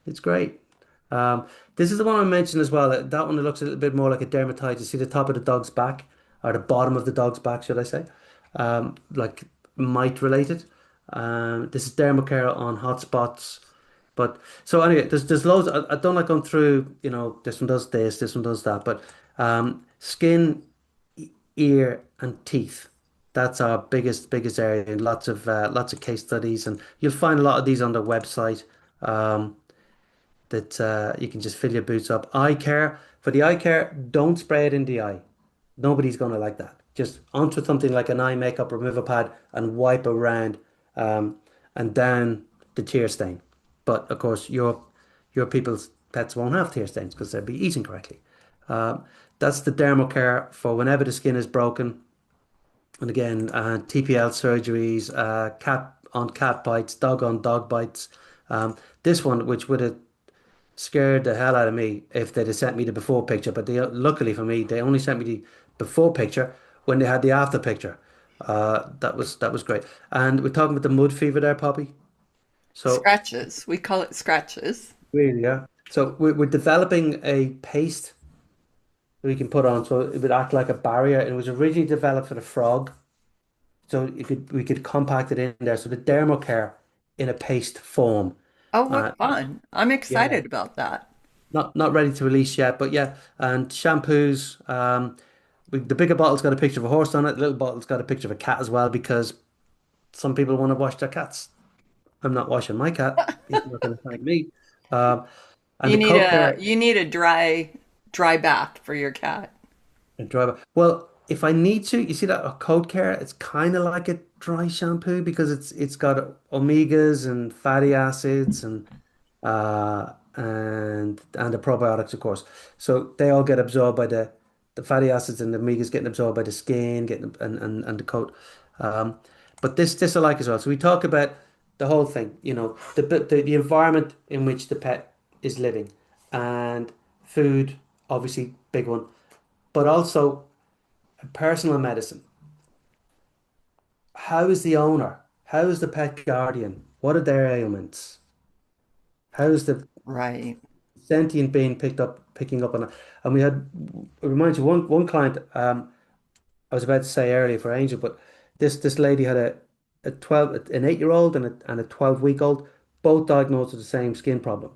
it's great. Um, this is the one I mentioned as well. That one, it looks a little bit more like a dermatitis. See the top of the dog's back, or the bottom of the dog's back, should I say? Like mite related. This is dermacare on hot spots. But so anyway, there's loads. I don't like going through, this one does this one does that. But skin, ear, and teeth. That's our biggest area, and lots of case studies, and you'll find a lot of these on the website. Um, that you can just fill your boots up. Eye care. For the eye care, don't spray it in the eye. Nobody's going to like that. Just onto something like an eye makeup remover pad and wipe around um, and down the tear stain. But of course, your people's pets won't have tear stains because they'll be eating correctly. Um, that's the dermal care for whenever the skin is broken. And again, TPL surgeries, cat on cat bites, dog on dog bites. This one, which would have scared the hell out of me if they'd have sent me the before picture. But luckily for me, they only sent me the before picture when they had the after picture. That was great. And we're talking about the mud fever there, Poppy. So
Scratches. We call it scratches.
really, yeah. So we're developing a paste that we can put on, so it would act like a barrier. It was originally developed for the frog, so we could compact it in there. So the dermocare in a paste form.
Oh, what
Uh,
fun. I'm
yeah,
excited about that.
not ready to release yet, but yeah. And shampoos. The bigger bottle's got a picture of a horse on it. The little bottle's got a picture of a cat as well, because some people want to wash their cats. I'm not washing my cat. He's not going to thank me. Um, and
You
the
need
coat
a
care.
you need a dry bath for your cat.
And dry. Well, if I need to, you see that a coat care, it's kind of like a dry shampoo because it's got omegas and fatty acids and the probiotics, of course. So they all get absorbed by the fatty acids and the omegas getting absorbed by the skin, getting and the coat. Um, but this I like as well. So we talk about the whole thing, the environment in which the pet is living, and food, obviously big one, but also personal medicine. How is the owner? How is the pet guardian? What are their ailments? How is the
Right.
sentient being picking up on it? And we had, it reminds you, one client, I was about to say earlier for Angel, but this lady had a 12, an 8-year-old and a 12-week-old, both diagnosed with the same skin problem.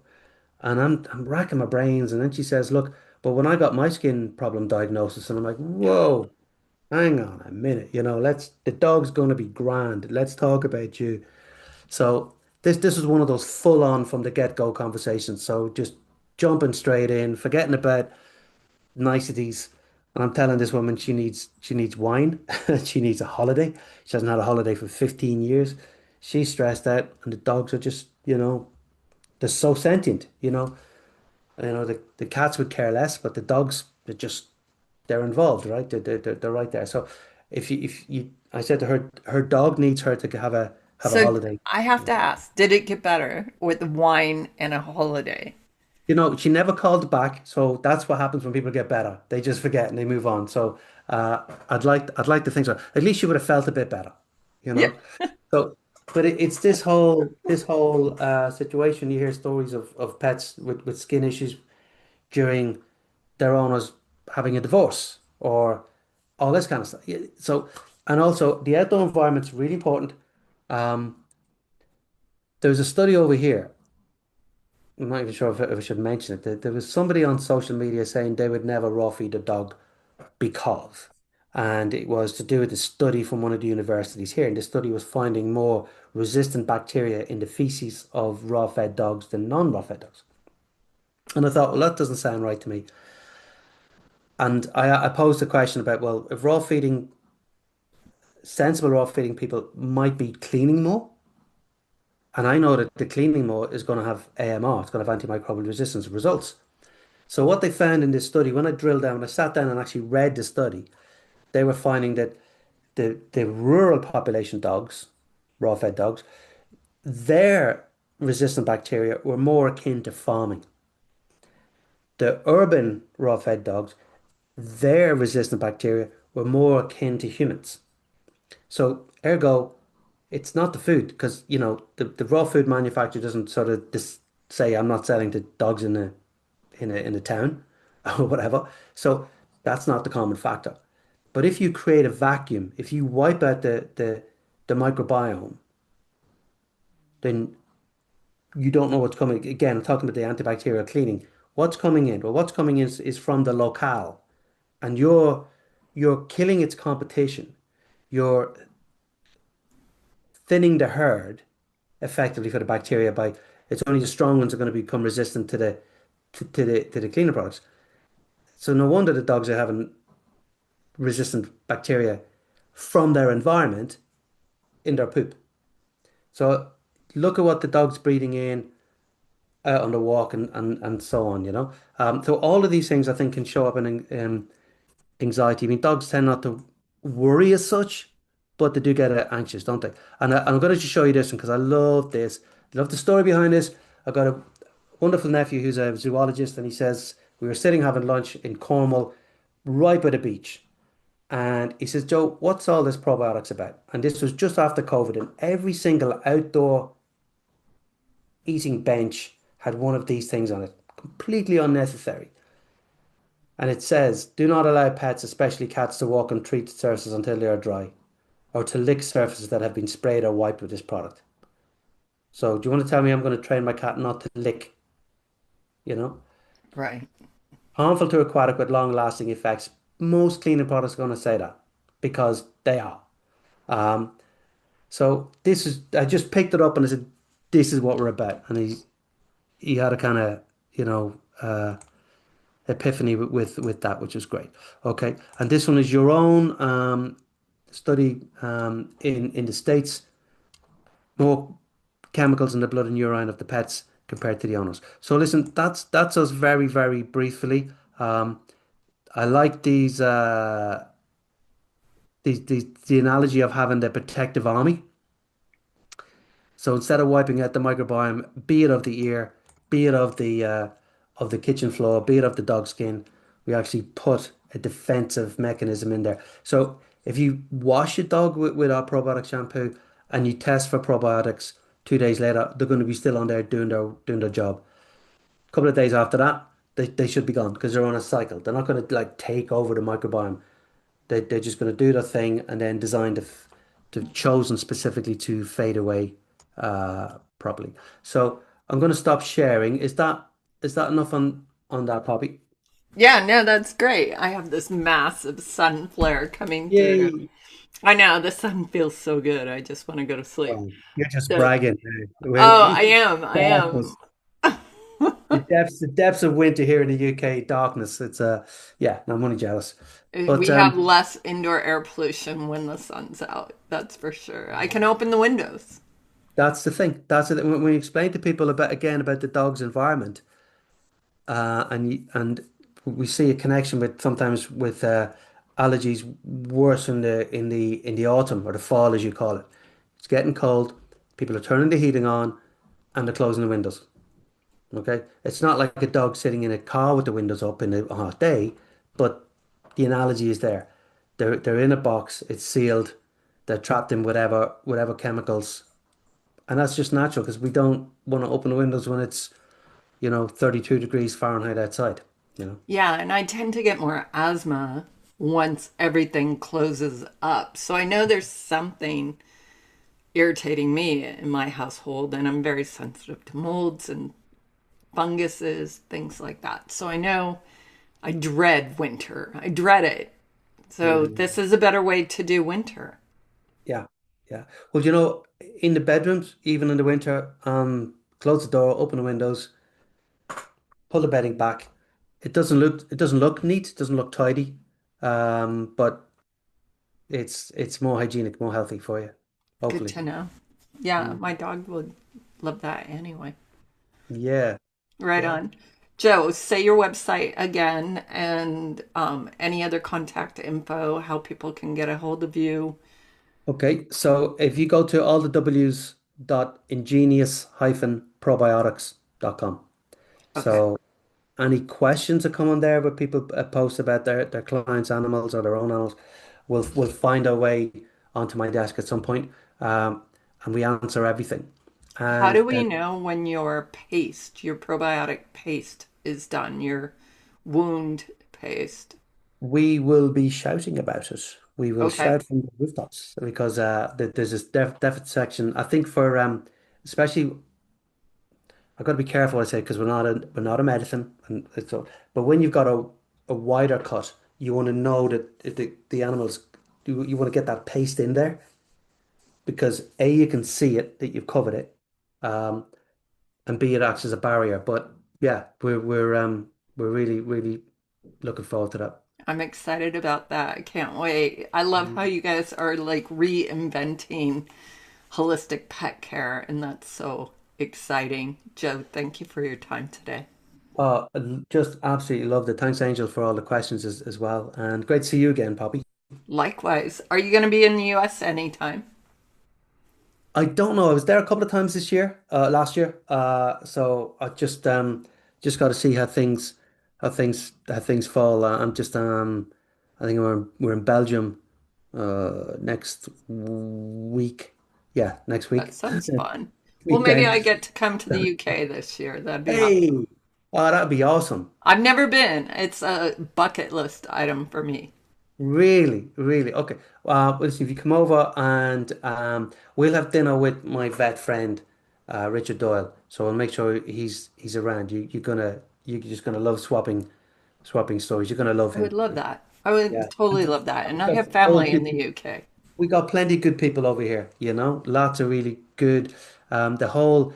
And I'm racking my brains, and then she says, "Look, but when I got my skin problem diagnosis," and I'm like, "Whoa, hang on a minute, the dog's gonna be grand. Let's talk about you." So this is one of those full on from the get-go conversations. So just jumping straight in, forgetting about niceties. And I'm telling this woman she needs wine. She needs a holiday. She hasn't had a holiday for 15 years. She's stressed out, and the dogs are just, they're so sentient, the cats would care less, but the dogs, they're involved, right? They're right there. So I said to her, her dog needs her to have a
So
holiday.
I have to ask, did it get better with wine and a holiday?
She never called back, so that's what happens when people get better. They just forget and they move on. So I'd like to think so. At least she would have felt a bit better, you
Yeah.
know. So, but it's this whole situation. You hear stories of pets with skin issues during their owners having a divorce or all this kind of stuff. Yeah, so, and also the outdoor environment's really important. Um, there was a study over here. I'm not even sure if I should mention it. There was somebody on social media saying they would never raw feed a dog because, and it was to do with a study from one of the universities here. And the study was finding more resistant bacteria in the feces of raw fed dogs than non-raw fed dogs. And I thought, well, that doesn't sound right to me. And I posed a question about, well, if sensible raw feeding people might be cleaning more. And I know that the cleaning more is going to have AMR, it's going to have antimicrobial resistance results. So what they found in this study, when I drilled down, when I sat down and actually read the study, they were finding that the rural population dogs, raw fed dogs, their resistant bacteria were more akin to farming. The urban raw fed dogs, their resistant bacteria were more akin to humans. So ergo, it's not the food because the raw food manufacturer doesn't sort of say I'm not selling to dogs in a town or whatever. So that's not the common factor. But if you create a vacuum, if you wipe out the microbiome, then you don't know what's coming. Again, I'm talking about the antibacterial cleaning. What's coming in? Well, what's coming in is from the locale, and you're killing its competition. You're thinning the herd effectively for the bacteria by it's only the strong ones are going to become resistant to the cleaner products. So no wonder the dogs are having resistant bacteria from their environment in their poop. So look at what the dog's breathing in out on the walk and so on, So all of these things I think can show up in anxiety. I mean, dogs tend not to worry as such, but they do get anxious, don't they? And I'm going to just show you this one because I love this. I love the story behind this. I've got a wonderful nephew who's a zoologist, and he says we were sitting having lunch in Cornwall, right by the beach. And he says, Joe, what's all this probiotics about? And this was just after COVID, and every single outdoor eating bench had one of these things on it. Completely unnecessary. And it says, do not allow pets, especially cats, to walk on treated surfaces until they are dry, or to lick surfaces that have been sprayed or wiped with this product. So do you want to tell me I'm going to train my cat not to lick, you know?
Right.
Harmful to aquatic with long-lasting effects. Most cleaning products are going to say that because they are. Um, so this is, I just picked it up and I said, this is what we're about. And he had a kind of, you know, epiphany with that, which is great. Okay. And this one is your own study in the States, more chemicals in the blood and urine of the pets compared to the owners. So listen, that's us very, very briefly. Um, I like these the analogy of having the protective army. So instead of wiping out the microbiome, be it of the ear, be it of the kitchen floor, be it of the dog skin, we actually put a defensive mechanism in there. So if you wash your dog with our probiotic shampoo and you test for probiotics 2 days later, they're going to be still on there doing their job. A couple of days after that, they should be gone because they're on a cycle. They're not going to like take over the microbiome. They're just going to do their thing and then designed to chosen specifically to fade away properly. So I'm going to stop sharing. Is that enough on that topic?
Yeah, no, that's great. I have this massive sun flare coming through.
Yay!
I know the sun feels so good. I just want to go to sleep.
Well, you're just
So,
bragging.
oh, I am. I am.
Darkness. The depths of winter here in the UK, darkness. It's yeah, no, I'm only jealous. But
We have less indoor air pollution when the sun's out. That's for sure. I can open the windows.
that's the thing. That's it. When we explain to people about the dog's environment, and we see a connection with sometimes with allergies worse in the autumn or the fall as you call it. It's getting cold. People are turning the heating on and they're closing the windows. Okay, it's not like a dog sitting in a car with the windows up in a hot day, but the analogy is there. They're in a box. It's sealed. They're trapped in whatever chemicals, and that's just natural because we don't want to open the windows when it's 32 degrees Fahrenheit outside. You know.
Yeah, and I tend to get more asthma once everything closes up. So I know there's something irritating me in my household, and I'm very sensitive to molds and funguses, things like that. So I know I dread winter. I dread it. So
Mm.
this is a better way to do winter.
Yeah, yeah. Well, in the bedrooms, even in the winter, close the door, open the windows, pull the bedding back. It doesn't look neat, it doesn't look tidy, but it's more hygienic, more healthy for you,
Good
hopefully.
to know. Yeah,
Mm.
my dog would love that anyway.
Yeah,
Right
yeah.
on. Joe, say your website again and any other contact info, how people can get a hold of you.
Okay, so if you go to all the W's dot ingenious-probiotics.com.
Okay.
So any questions that come on there where people post about their clients' animals or their own animals, we'll find our way onto my desk at some point, and we answer everything.
How
And
do we
then
know when your paste, your probiotic paste is done, your wound paste?
we will be shouting about it. We will
Okay.
shout from the rooftops because there's this deficit section. I think for especially I've got to be careful what I say because we're not a medicine, and but when you've got a wider cut, you want to know that the animals you want to get that paste in there because A, you can see it that you've covered it, um, and B, it acts as a barrier. But yeah, we're really really looking forward to that.
I'm excited about that. I can't wait. I love how you guys are like reinventing holistic pet care, and that's so exciting. Joe, thank you for your time today.
Just absolutely loved it. Thanks, Angel, for all the questions as well, and great to see you again, Poppy.
Likewise. Are you going to be in the US anytime?
I don't know. I was there a couple of times this year, last year. So I just got to see how things fall. I think we're in Belgium next week. Yeah, next
That
week.
sounds fun. Well, maybe I
weekend.
get to come to the UK this year. That'd be
Hey,
awesome.
oh, that'd be awesome.
I've never been. It's a bucket list item for me.
Really, really. Okay. Well, listen, if you come over and we'll have dinner with my vet friend, Richard Doyle. So I'll make sure he's around. You're just gonna love swapping stories. You're gonna love
I would
him.
love that. I would
Yeah.
totally love that. And
We
I
got
have
old
family in the
people.
UK.
We got plenty of good people over here, you know. Lots of really good. The whole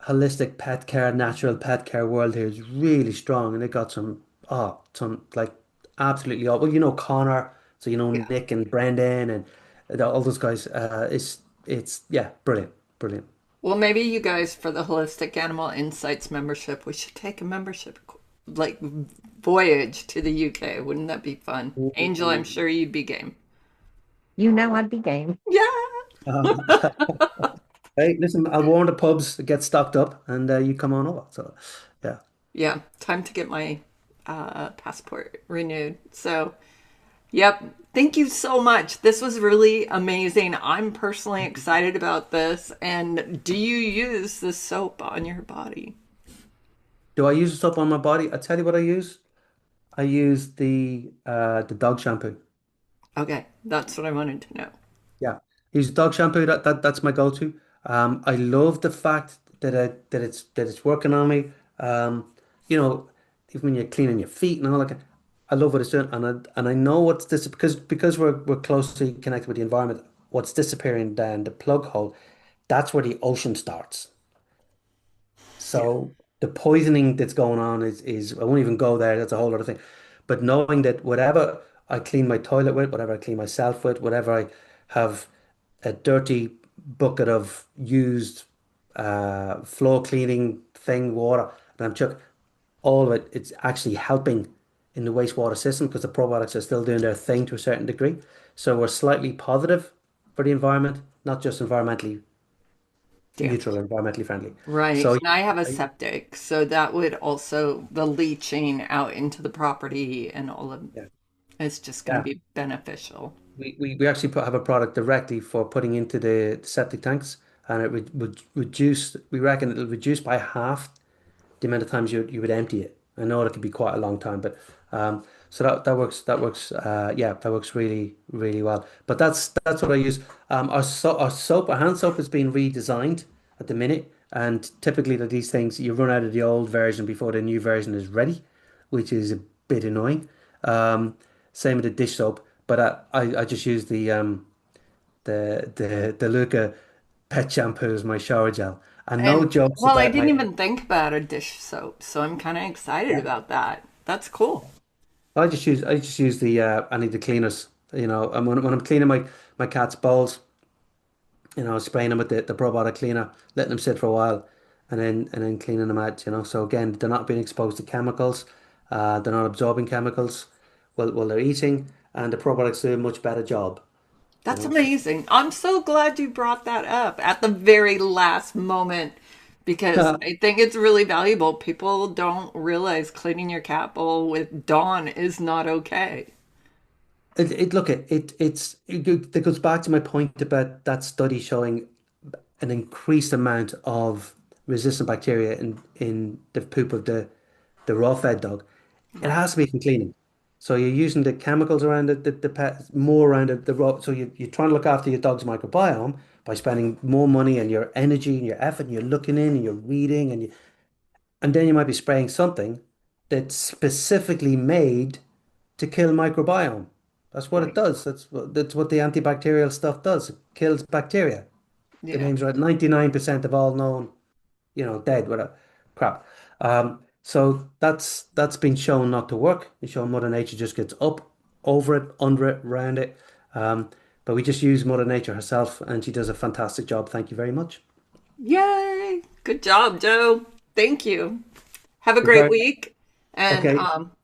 holistic pet care, natural pet care world here is really strong, and they got some like absolutely well, you know Connor, so you know
Yeah.
Nick and Brendan and all those guys. It's yeah, brilliant, brilliant.
Well, maybe you guys for the Holistic Animal Insights membership, we should take a membership like voyage to the UK. Wouldn't that be fun? Angel, I'm
Ooh.
sure you'd be game.
You know I'd be game.
Yeah.
Um, hey, listen, I'll warn the pubs to get stocked up, and you come on over. So, yeah.
Yeah. Time to get my passport renewed. So, yep. Thank you so much. This was really amazing. I'm personally excited about this. And do you use the soap on your body?
Do I use the soap on my body? I tell you what I use. I use the dog shampoo.
Okay, that's what I wanted to know.
Yeah, use dog shampoo. That's my go-to. I love the fact that it's working on me. You know, even when you're cleaning your feet and all that. I love what it's doing, and I know what's this because we're closely connected with the environment. What's disappearing down the plug hole, that's where the ocean starts.
Yeah,
So the poisoning that's going on is I won't even go there. That's a whole other thing. But knowing that whatever I clean my toilet with, whatever I clean myself with, whatever I have a dirty bucket of used floor cleaning thing, water, and I'm chuck all of it, it's actually helping in the wastewater system because the probiotics are still doing their thing to a certain degree. So we're slightly positive for the environment, not just environmentally
yeah.
neutral, environmentally friendly.
Right.
So
And I have a
yeah,
septic, so that would also the leaching out into the property and all of
yeah.
it's just going to
Yeah.
be beneficial.
We actually have a product directly for putting into the septic tanks, and it would reduce. We reckon it'll reduce by half the amount of times you would empty it. I know it could be quite a long time, but so that works. Yeah, that works really really well. But that's what I use. Our soap, our hand soap, has been redesigned at the minute, and typically that these things you run out of the old version before the new version is ready, which is a bit annoying. Same with the dish soap, but I just use the Luca pet shampoo as my shower gel. And no
And
jokes
well, I
about
didn't
my.
even think about a dish soap, so I'm kind of excited about that. That's cool.
I just use the any of the cleaners, you know, and when I'm cleaning my cat's bowls, you know, spraying them with the probiotic cleaner, letting them sit for a while, and then cleaning them out, you know. So again, they're not being exposed to chemicals, they're not absorbing chemicals while they're eating, and the probiotics do a much better job, you
That's
know. So
amazing. I'm so glad you brought that up at the very last moment because I think it's really valuable. People don't realize cleaning your cat bowl with Dawn is not okay.
it goes back to my point about that study showing an increased amount of resistant bacteria in the poop of the raw fed dog. It
Right.
has to be from cleaning. So you're using the chemicals around the pet more around the raw. So you're trying to look after your dog's microbiome by spending more money and your energy and your effort and you're looking in and you're reading and then you might be spraying something that's specifically made to kill microbiome. That's what it
Right.
does. That's what the antibacterial stuff does. It kills bacteria. The
Yeah.
name's right. 99% of all known, dead, whatever crap. So that's been shown not to work. It's shown Mother Nature just gets up, over it, under it, round it. But we just use Mother Nature herself, and she does a fantastic job. Thank you very much.
Yay. Good job, Joe. Thank you. Have a
You're
great
very
week. And
okay.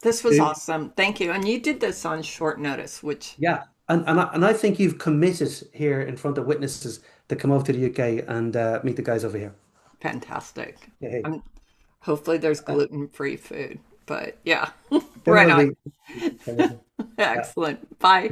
this was
Dude.
awesome. Thank you. And you did this on short notice, which
Yeah, and I think you've committed here in front of witnesses to come over to the UK and meet the guys over here.
fantastic.
Hey,
I'm hopefully there's gluten-free food. But yeah,
there
right
will
on.
be. There will be. Yeah.
Excellent. Bye.